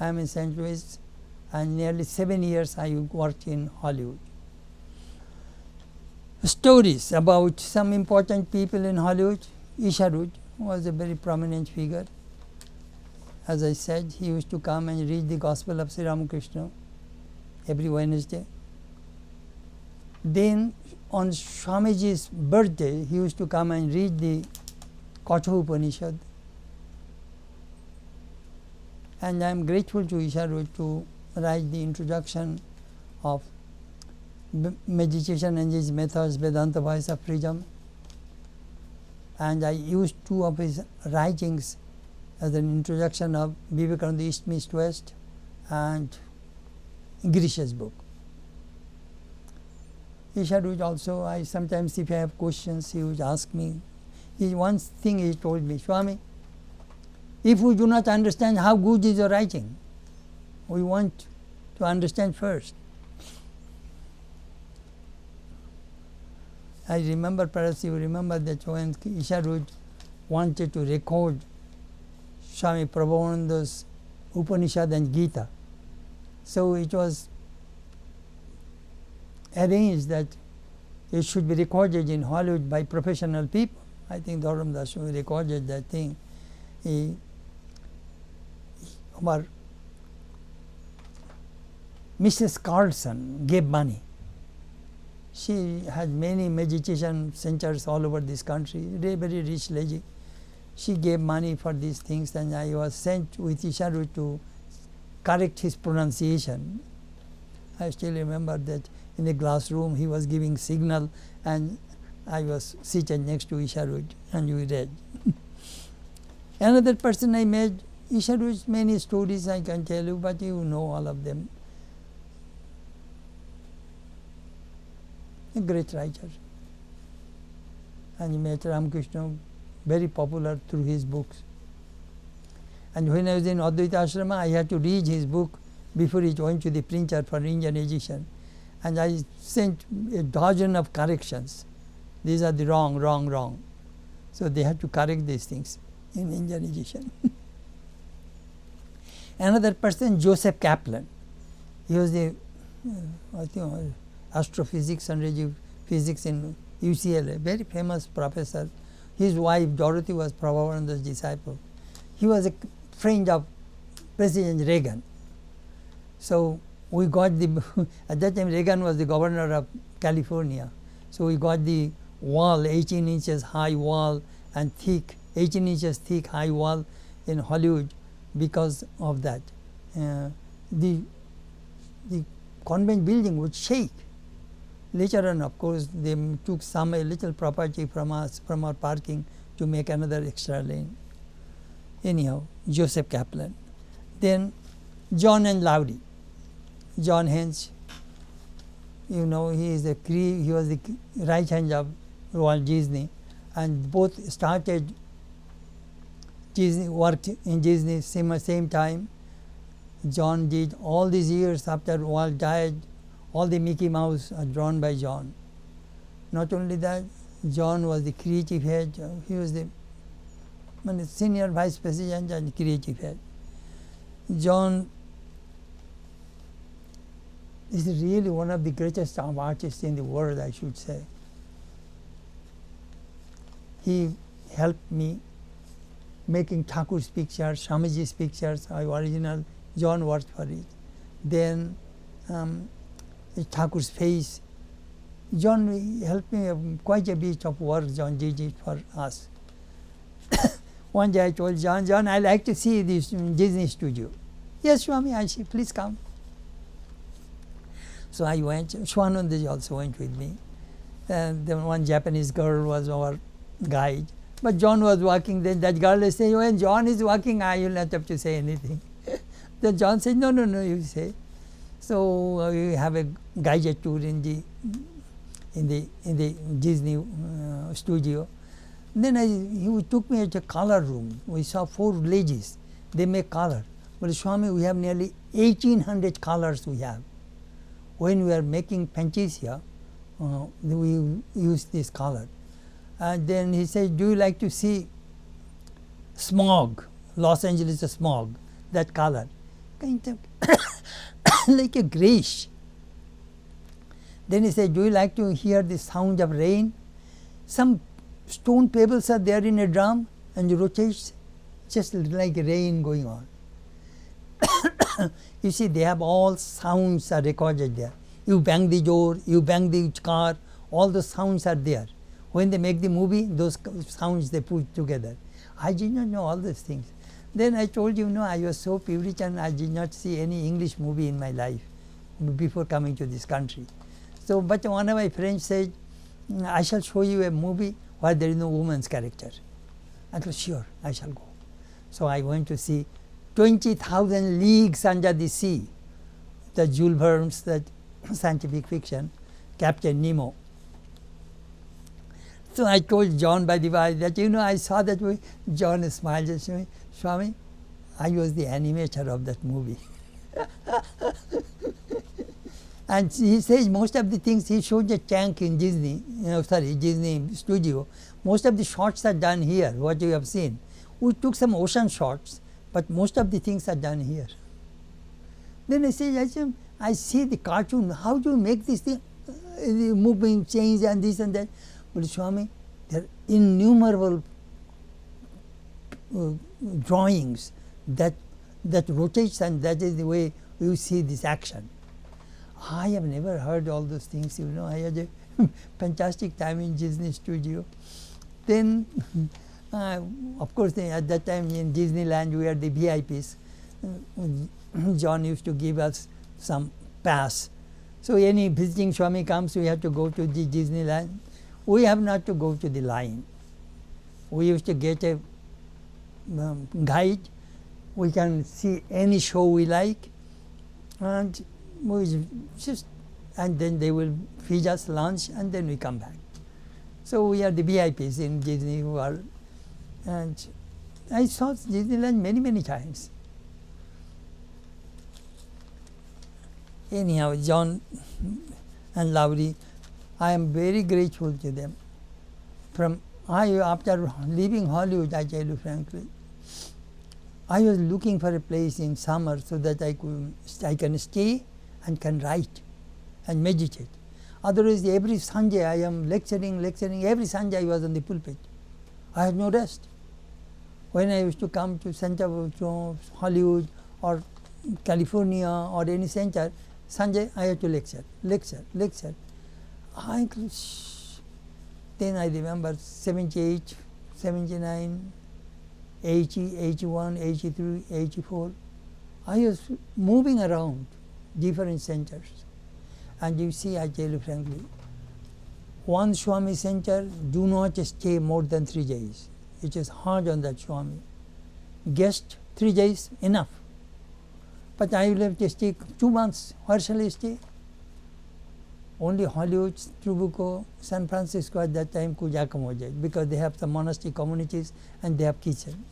I am in St. Louis, and nearly 7 years I worked in Hollywood. Stories about some important people in Hollywood. Isharuj was a very prominent figure. As I said, he used to come and read the Gospel of Sri Ramakrishna every Wednesday. Then on Swamiji's birthday, he used to come and read the Katha Upanishad. And I am grateful to Isharuj to write the introduction of meditation and its methods, Vedanta Voice of Freedom. And I used 2 of his writings as an introduction of Vivekananda East Meets West and Girish's book. Isharuj also, I sometimes, if I have questions, he would ask me. One thing he told me, Swami, if we do not understand how good is your writing, we want to understand first. I remember, perhaps you remember that when Isharuj wanted to record Swami Prabhavananda's Upanishad and Gita, so it was arranged that it should be recorded in Hollywood by professional people. I think Dharamdas recorded that thing. Mrs. Carlson gave money. She had many meditation centers all over this country, very rich lady. She gave money for these things, and I was sent with Isharuj to correct his pronunciation. I still remember that in the glass room he was giving signal, and I was seated next to Isharuj, and we read. Another person I met, Isharuj, many stories I can tell you, but you know all of them. A great writer. And he met Ramakrishna, very popular through his books. And when I was in Advaita Ashrama, I had to read his book before it went to the printer for Indian edition. And I sent a dozen of corrections. These are the wrong. So they had to correct these things in Indian edition. Another person, Joseph Kaplan. He was the astrophysics and physics in UCLA, very famous professor. His wife Dorothy was Prabhavananda's disciple. He was a friend of President Reagan. So we got the, at that time Reagan was the governor of California. So we got the wall, 18 inches high wall and thick, 18 inches thick high wall in Hollywood because of that. The convent building would shake. Later on, of course, they took a little property from us, from our parking, to make another extra lane. Anyhow, Joseph Kaplan. Then John and Lowry. John Hens, you know, he was the right hand of Walt Disney, and both started Disney, worked in Disney same time. John did all these years after Walt died. All the Mickey Mouse are drawn by John. Not only that, John was the creative head. He was the senior vice president and creative head. John is really one of the greatest artists in the world, I should say. He helped me making Thakur's pictures, Swamiji's pictures, original. John worked for it. Then Thakur's face. John helped me quite a bit of work. John did it for us. One day I told John, I like to see this Disney studio. Yes, Swami, I said, please come. So I went. Swanandaji also went with me. And then one Japanese girl was our guide. But John was walking. Then that girl said, when John is walking, I will not have to say anything. Then John said, no, you say. So we have a guided tour in the Disney studio. Then he took me to a color room. We saw 4 ladies. They make color. But Swami, we have nearly 1,800 colors we have. When we are making panties here, we use this color. And then he said, do you like to see smog, Los Angeles smog, that color? Kind of like a grayish. Then he said, do you like to hear the sound of rain? Some stone pebbles are there in a drum and it rotates just like rain going on. You see, they have all sounds are recorded there. You bang the door, you bang the car, all the sounds are there. When they make the movie, those sounds they put together. I did not know all these things. Then I told you, no, I was so Puritan, I did not see any English movie in my life before coming to this country. So, but one of my friends said, I shall show you a movie where there is no woman's character. I said, sure, I shall go. So I went to see 20,000 Leagues Under the Sea, the Jules Verne's, that scientific fiction, Captain Nemo. So I told John by the way that, you know, I saw that way. John smiled and said, Swami, I was the animator of that movie. And he says most of the things, he showed the tank in Disney, Disney studio. Most of the shots are done here, what you have seen. We took some ocean shots, but most of the things are done here. Then I said, I see the cartoon, how do you make this thing, moving, change and this and that? But Swami, there are innumerable drawings that rotates, and that is the way you see this action. I have never heard all those things, you know. I had a fantastic time in Disney studio. Then, of course, at that time in Disneyland, we were the VIPs. John used to give us some pass. So any visiting Swami comes, we have to go to the Disneyland. We have not to go to the line. We used to get a guide. We can see any show we like, and we just, and then they will feed us lunch, and then we come back. So we are the VIPs in Disney World, and I saw Disneyland many times. Anyhow, John and Lowry, I am very grateful to them. After leaving Hollywood, I tell you frankly, I was looking for a place in summer so that I can stay and can write and meditate. Otherwise, every Sunday I am lecturing. Every Sunday I was on the pulpit. I had no rest. When I used to come to Hollywood or California or any center, Sunday I had to lecture. Then I remember 78, 79, 80, 81, 83, 84. I was moving around different centers. And you see, I tell you frankly, one Swami center, do not stay more than 3 days. It is hard on that Swami. Guest, 3 days, enough. But I will have to stay 2 months. Where shall I stay? Only Hollywood, Trabuco, San Francisco at that time could accommodate because they have the monastery communities and they have kitchen.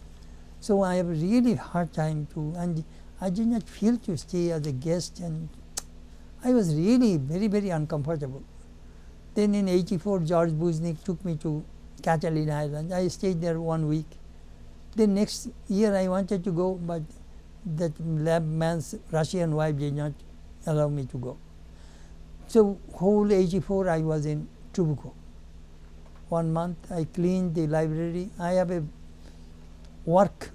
So I have a really hard time to, and I did not feel to stay as a guest, and I was really very, very uncomfortable. Then in '84, George Buznik took me to Catalina Island. I stayed there 1 week. Then next year I wanted to go, but that lab man's Russian wife did not allow me to go. So whole '84 I was in Trabuco. 1 month I cleaned the library. I have a work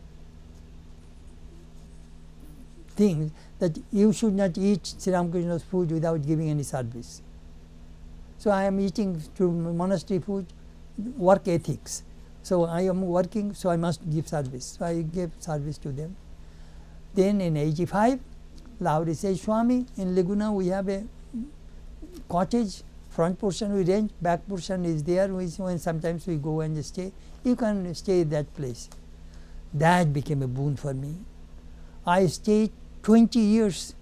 thing that you should not eat Sri Ramakrishna's food without giving any service. So I am eating through monastery food, work ethics. So I am working, so I must give service. So I gave service to them. Then in '85, Lowry says, Swami, in Laguna we have a cottage, front portion we rent, back portion is there, when sometimes we go and stay. You can stay at that place. That became a boon for me. I stayed 20 years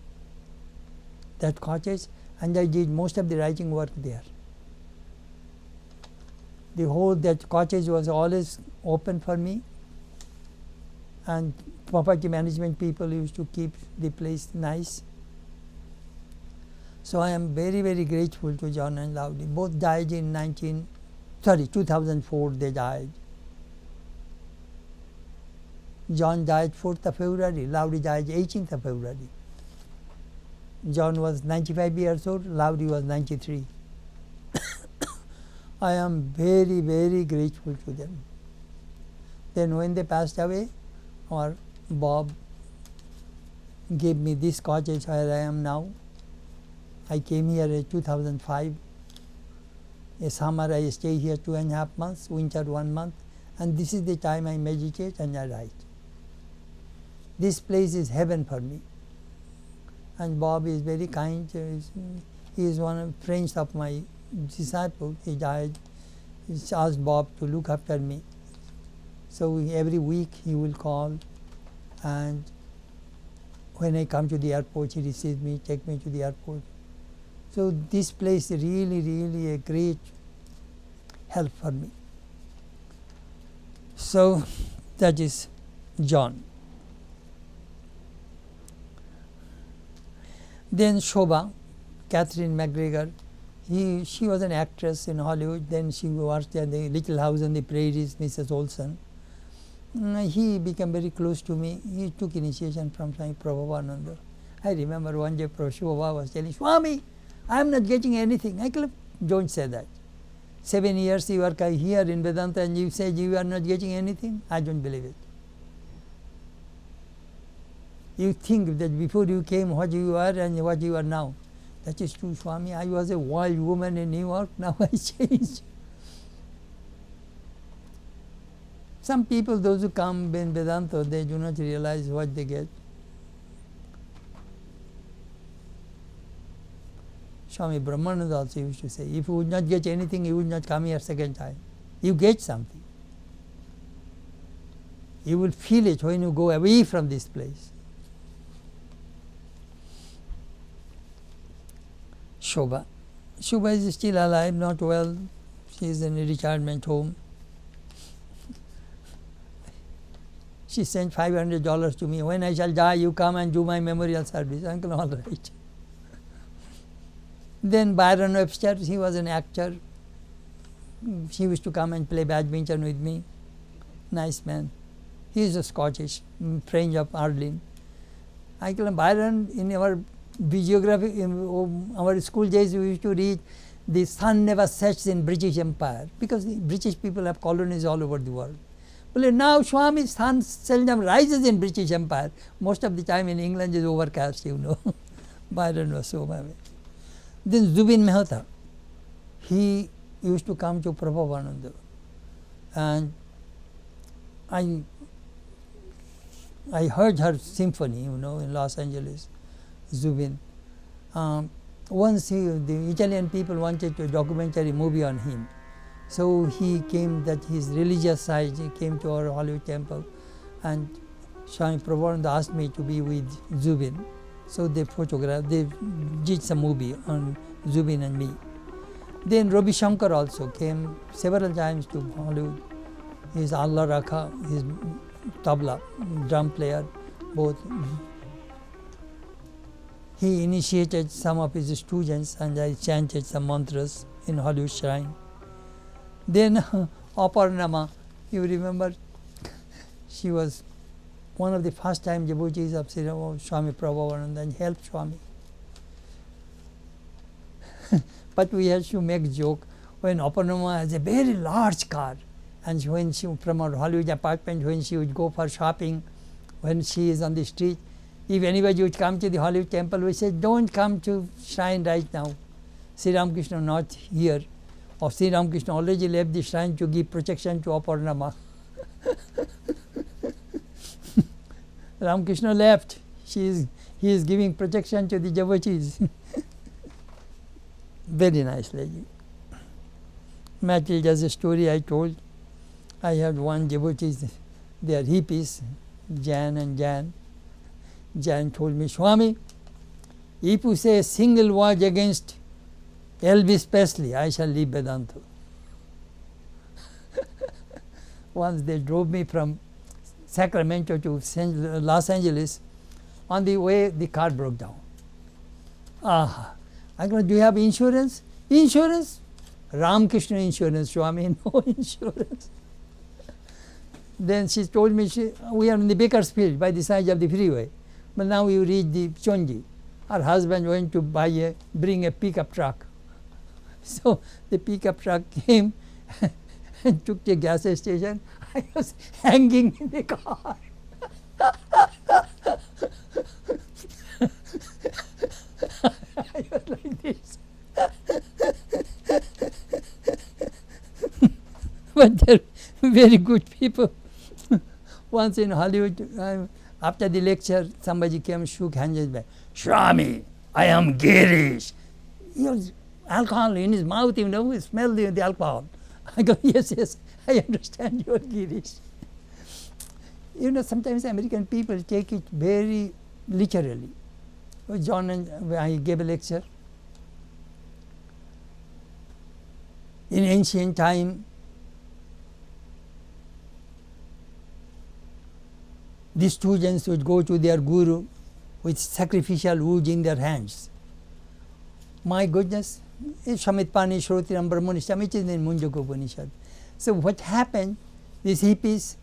that cottage, and I did most of the writing work there. The whole that cottage was always open for me, and property management people used to keep the place nice. So I am very, very grateful to John and Lowry. Both died in 2004 they died. John died 4th of February, Lowry died 18th of February. John was 95 years old, Lowry was 93. I am very, very grateful to them. Then when they passed away, our Bob gave me this cottage where I am now. I came here in 2005. A summer I stay here 2.5 months, winter 1 month, and this is the time I meditate and I write. This place is heaven for me. And Bob is very kind. He is one of friends of my disciple. He died. He asked Bob to look after me. So every week he will call, and when I come to the airport, he receives me, take me to the airport. So this place is really, really a great help for me. So that is John. Then Shobha, Catherine McGregor, she was an actress in Hollywood. Then she worked at the Little House on the Prairies, Mrs. Olson. He became very close to me. He took initiation from Swami Prabhavananda. I remember one day Shobha was telling, Swami, I am not getting anything. I said, don't say that. 7 years you are here in Vedanta and you say you are not getting anything? I don't believe it. You think that before you came what you are and what you are now. That is true, Swami. I was a wild woman in New York, now I changed. Some people, those who come in Vedanta, they do not realize what they get. Swami Brahmananda also used to say, if you would not get anything, you would not come here second time. You get something. You will feel it when you go away from this place. Shobha. Shobha is still alive, not well. She is in a retirement home. She sent $500 to me. When I shall die, you come and do my memorial service. Uncle, all right. Then Byron Webster, he was an actor. He used to come and play badminton with me. Nice man. He is a Scottish friend of Arlene. Uncle Byron, in our geography, in our school days, we used to read, the sun never sets in British Empire, because the British people have colonies all over the world. Well, now Swami, sun seldom rises in British Empire. Most of the time in England is overcast, you know. Byron was so my way. Then Zubin Mehta, he used to come to Prabhavananda, and I heard her symphony, you know, in Los Angeles, Zubin. Once the Italian people wanted a documentary movie on him. So he came, that his religious side, he came to our Hollywood temple, and Swami Prabhavananda asked me to be with Zubin. So they did some movie on Zubin and me. Then Ravi Shankar also came several times to Hollywood. He's Allah Rakha, his tabla, drum player, both. He initiated some of his students and I chanted some mantras in Hollywood Shrine. Then Aparnama, you remember, she was one of the first time devotees of Sri Swami Prabhavananda and helped Swami. But we had to make joke when Aparnama has a very large car, and when she from her Hollywood apartment, when she would go for shopping, when she is on the street, if anybody would come to the Hollywood temple, we said, don't come to shrine right now. Sri Ramakrishna not here. Or Sri Ramakrishna already left the shrine to give protection to Aparnama. Ramakrishna left. He is giving protection to the devotees. Very nice lady. Matilda's a story I told. I had one devotee, they are hippies, Jan and Jan. Jan told me, Swami, if you say a single word against Elvis Presley, I shall leave Vedanta. Once they drove me from Sacramento to Los Angeles. On the way, the car broke down. I go, do you have insurance? Insurance? Ramakrishna insurance, Swami, no insurance. Then she told me, we are in the Bakersfield by the side of the freeway. But now you reach the Chonji. Her husband went to bring a pickup truck. So the pickup truck came and took the gas station. I was hanging in the car. I was like this. But they're very good people. Once in Hollywood, after the lecture, somebody came, shook hands with me. Swami, I am garish. He has alcohol in his mouth, you know, he smelled the alcohol. I go, yes, yes, I understand you are garish. You know, sometimes American people take it very literally. John and I gave a lecture. In ancient time, the students would go to their guru with sacrificial wood in their hands. My goodness, Shamitpani Shrotiram Brahmanishtam, it is in Munjaka Upanishad. So what happened, these hippies,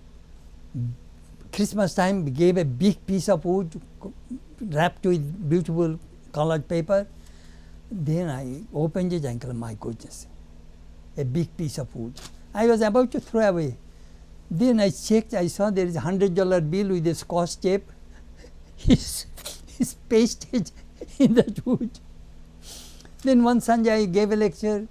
Christmas time, gave a big piece of wood wrapped with beautiful colored paper. Then I opened it and said, my goodness, a big piece of wood. I was about to throw away. Then I checked, I saw there is a $100 bill with a Scotch tape. He's pasted in that wood. Then one Sunday I gave a lecture.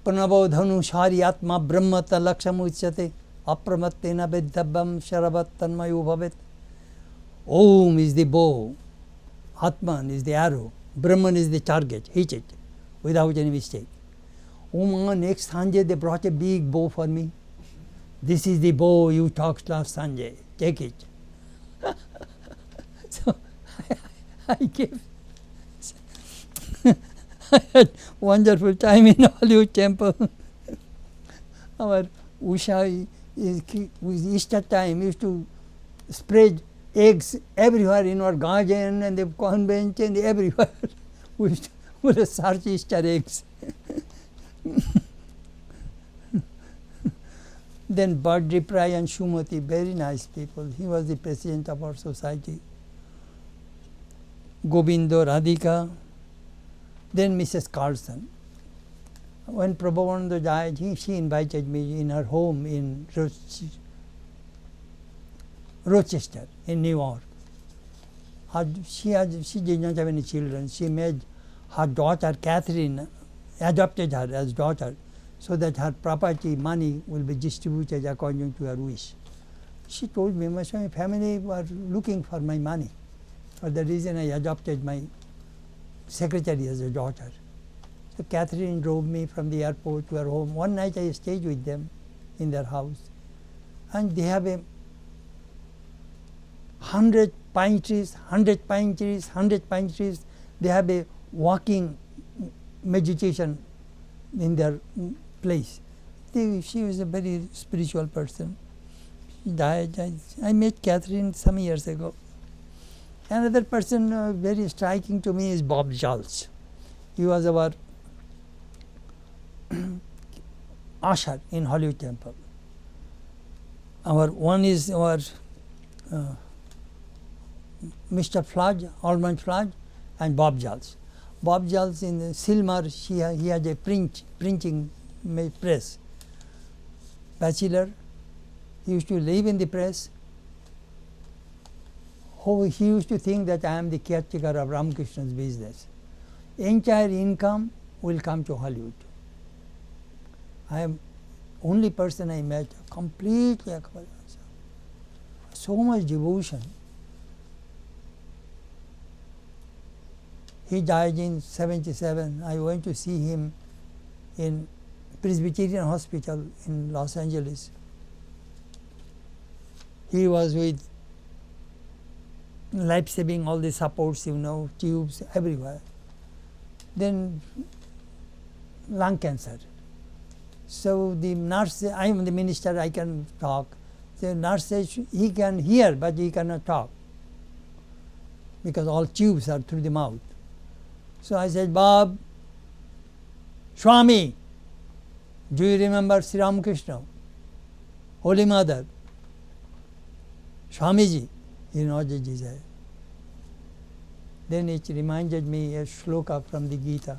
Pranabo dhanu shari atma brahmata laksham uchyate apramattena vedabham sharavat tanmayo bhavet. Om is the bow, Atman is the arrow, Brahman is the target, hit it without any mistake. Next Sunday they brought a big bow for me. This is the bow you talked last Sunday, take it. So I gave. I had wonderful time in Hollywood Temple. Our Usha with Easter time used to spread eggs everywhere in our garden and the convent and everywhere. We used to search Easter eggs. Then Bardri Prai and Shumati, very nice people. He was the president of our society. Gobindo, Radhika. Then Mrs. Carlson. When Prabhavananda died, she invited me in her home in Rochester, in New York. She did not have any children. She made her daughter, Catherine, adopted her as daughter, so that her property, money, will be distributed according to her wish. She told me, my family were looking for my money. For the reason I adopted my secretary as a daughter. So Catherine drove me from the airport to her home. One night I stayed with them in their house. And they have a 100 pine trees, 100 pine trees, 100 pine trees. They have a walking meditation in their place. She was a very spiritual person. She died. I met Catherine some years ago. Another person very striking to me is Bob Jals. He was our usher in Hollywood Temple. One is our Mr. Fludge, Almond Fludge, and Bob Jals. Bob Jals in Silmar, he had a printing press. Bachelor, he used to live in the press. He used to think that I am the caretaker of Ramakrishna's business. Entire income will come to Hollywood. I am only person I met completely so much devotion. He died in 1977. I went to see him in Presbyterian Hospital in Los Angeles. He was with life-saving, all the supports, tubes everywhere. Then lung cancer. So the nurse, I am the minister, I can talk. The nurse says he can hear, but he cannot talk because all tubes are through the mouth. So I said, Bob, Swami, do you remember Sri Ramakrishna, Holy Mother, Swamiji? He nodded his head. Then it reminded me a shloka from the Gita.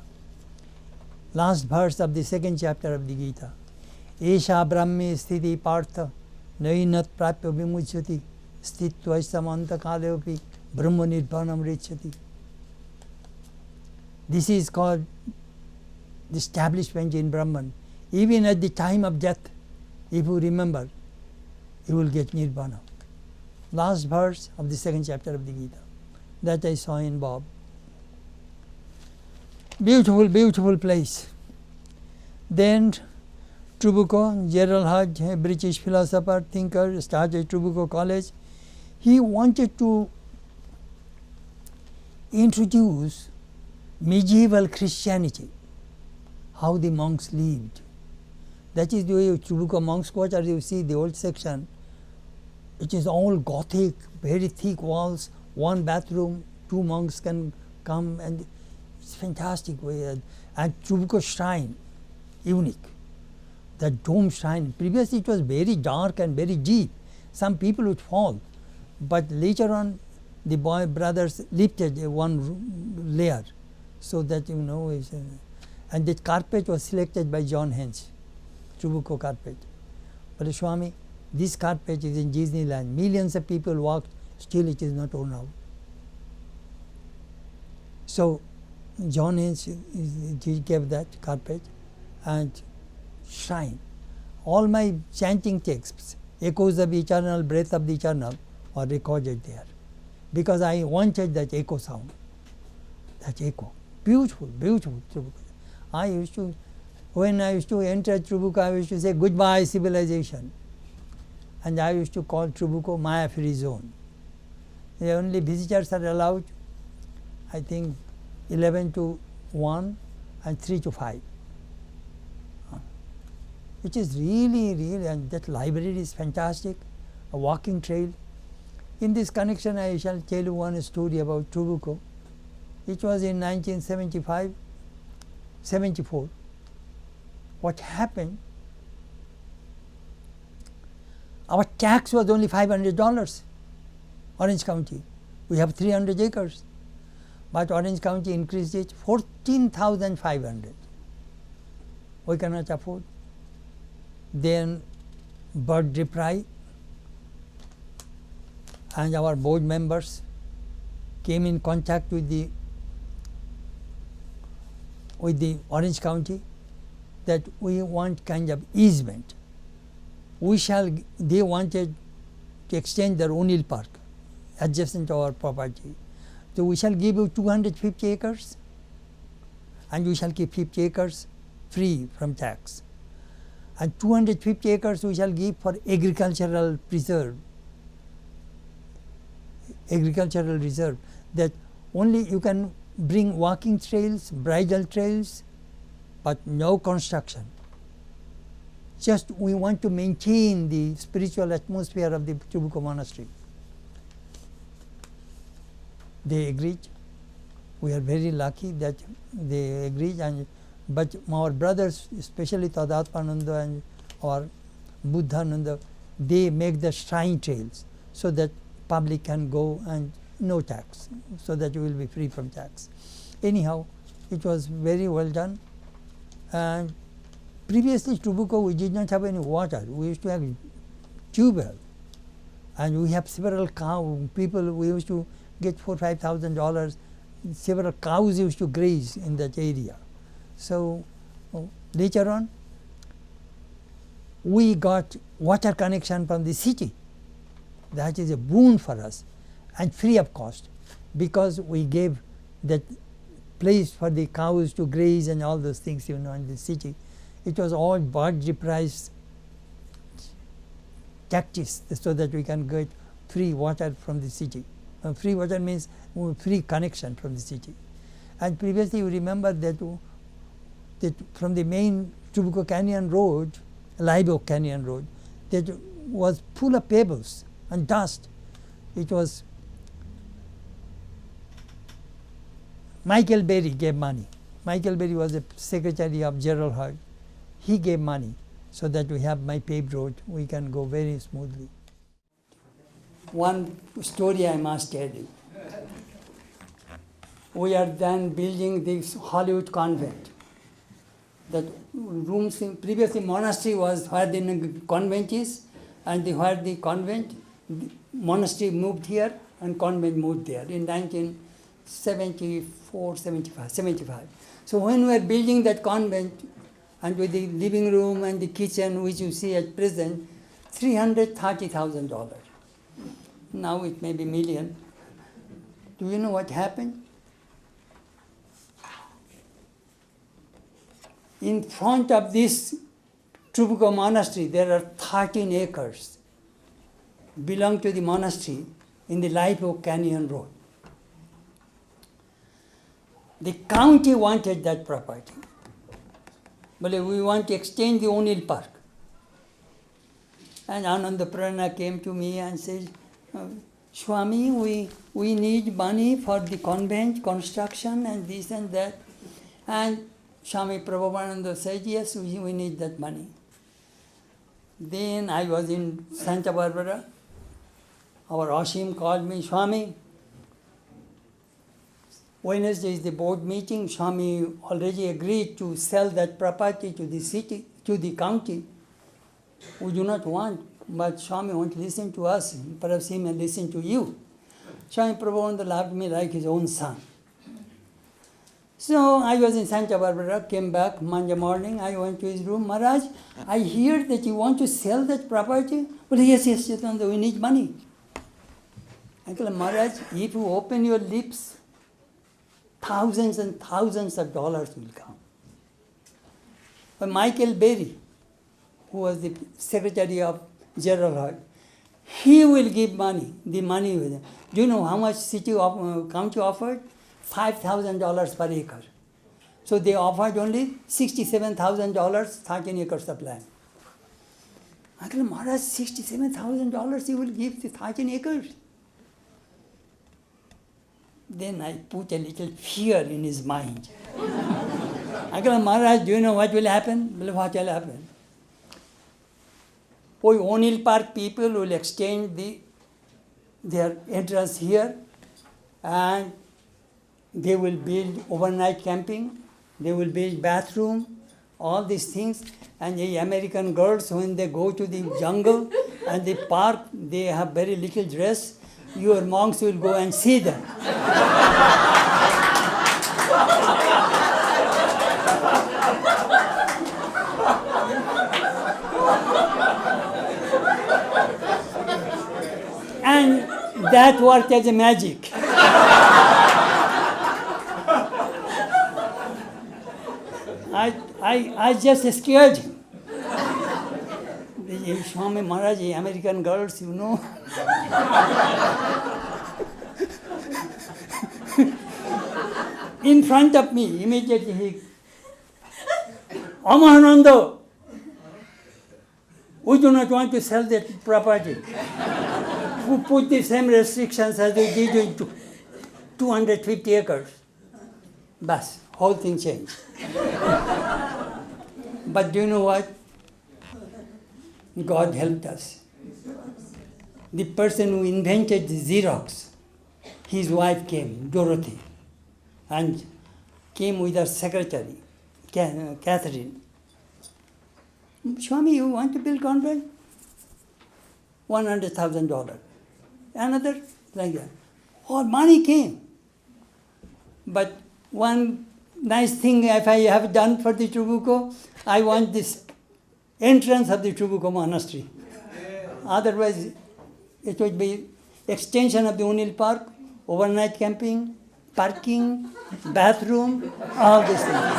Last verse of the second chapter of the Gita. Esha brahmi sthiti partha nainat prapya vimuchyati stitva samanta kaleopi brahma nirvanam richati. This is called the establishment in Brahman. Even at the time of death, if you remember, you will get nirvana. Last verse of the second chapter of the Gita. That I saw in Bob. Beautiful, beautiful place. Then Trabuco, Gerald Hodge, a British philosopher, thinker, started Trabuco College. He wanted to introduce medieval Christianity, how the monks lived. That is the way Trabuco monks quarter, you see the old section. It is all Gothic, very thick walls, one bathroom, two monks can come, and it's fantastic way. And Trabuco shrine, unique. The dome shrine, previously it was very dark and very deep. Some people would fall. But later on, the brothers lifted one layer, so that and the carpet was selected by John Hens, Trabuco carpet. But Swami, this carpet is in Disneyland. Millions of people walked, still it is not worn out. So John Hens gave that carpet and shrine. All my chanting texts, echoes of eternal, breath of the eternal, are recorded there. Because I wanted that echo sound, that echo. Beautiful, beautiful Trabuco. When I used to enter Trabuco, I used to say, goodbye civilization. And I used to call Trabuco Maya free zone. The only visitors are allowed, I think, 11 to 1 and 3 to 5. Which is really, really, and that library is fantastic, a walking trail. In this connection, I shall tell you one story about Trabuco. It was in 1975, 74. What happened? Our tax was only $500, Orange County. We have 300 acres. But Orange County increased it 14,500. We cannot afford. Then bird deprive, and our board members came in contact with the Orange County that we want kind of easement. They wanted to extend their O'Neill Park adjacent to our property. So we shall give you 250 acres and we shall keep 50 acres free from tax. And 250 acres we shall give for agricultural preserve. agricultural reserve, that only you can bring walking trails, bridle trails, but no construction. Just we want to maintain the spiritual atmosphere of the Trabuco monastery. They agreed. We are very lucky that they agreed, but our brothers, especially Tadatmananda and or Buddhananda, they make the shrine trails so that public can go and no tax, so that you will be free from tax. Anyhow, it was very well done. And previously, Trabuco, we did not have any water. We used to have tube well, and we have several people. We used to get $4,000-5,000. Several cows used to graze in that area. So later on, we got water connection from the city. That is a boon for us, and free of cost, because we gave that place for the cows to graze and all those things, in the city. It was all budget price tactics, so that we can get free water from the city. Free water means free connection from the city. And previously, you remember that from the main Trabuco Canyon Road, Live Oak Canyon Road, that was full of pebbles and dust. It was Michael Berry gave money. Michael Berry was the secretary of Gerald Hurd. He gave money so that we have my paved road. We can go very smoothly. One story I must tell you. We are then building this Hollywood convent. That rooms in previously monastery was where the convent is, and where the convent, the monastery moved here and convent moved there in 1974, 75. So when we were building that convent, and with the living room and the kitchen, which you see at present, $330,000. Now it may be million. Do you know what happened? In front of this Trabuco monastery, there are 13 acres belong to the monastery in the Live Oak Canyon Road. The county wanted that property. But we want to extend the O'Neill Park. And Ananda Prana came to me and said, Swami, we need money for the convent construction and this and that. And Swami Prabhavananda said, yes, we need that money. Then I was in Santa Barbara. Our Ashim called me, Swami, Wednesday is the board meeting. Swami already agreed to sell that property to the city, to the county. We do not want, but Swami won't listen to us. Perhaps he may listen to you. Swami Prabhavananda loved me like his own son. So I was in Santa Barbara, came back Monday morning. I went to his room. Maharaj, I hear that you want to sell that property. Well, yes, Chetanananda, we need money. I told him, Maharaj, if you open your lips, thousands and thousands of dollars will come. But Michael Berry, who was the secretary of Gerald Hurd, he will give money, the money with him. Do you know how much county offered? $5,000 per acre. So they offered only $67,000, 13 acres of land. I told him, Maharaj, $67,000 you will give the 13 acres. Then I put a little fear in his mind. I told him, Maharaj, do you know what will happen? Well, what will happen? O'Neill Park people will extend their entrance here, and they will build overnight camping, they will build bathroom, all these things. And the American girls, when they go to the jungle and the park, they have very little dress. Your monks will go and see them. And that worked as a magic. I just scared him. Swami Maharaj, American girls, you know. In front of me, immediately he, Amahananda, we do not want to sell that property. We put the same restrictions as they did in 250 acres. Bas, whole thing changed. But do you know what? God helped us. The person who invented the Xerox, his wife came, Dorothy, and came with her secretary, Catherine. Swami, you want to build convent? $100,000. Another, like that. All money came. But one nice thing if I have done for the Trabuco, I want this entrance of the Trabuco monastery. Otherwise, it would be extension of the O'Neill Park, overnight camping, parking, bathroom, all these things.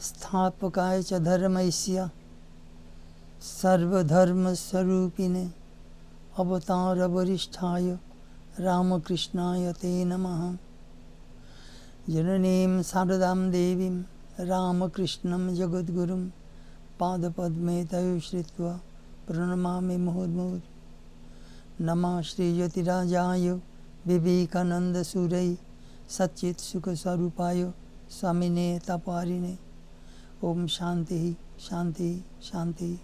स्थापकाय च धर्मस्य सर्वधर्मस्वरूपिणे अवतार वरिष्ठाय रामकृष्णाय ते नमः। जननीं शारदां देवीं रामकृष्णं जगद्गुरुं पादपद्मे तयो श्रित्वा प्रणमामि मुहुर्मुहुः। नमः श्रीज्योतिराजाय विवेकानन्दसूरये सच्चित्सुखस्वरूपाय स्वामिने तापारिणे। ओम शांति शांति शांति।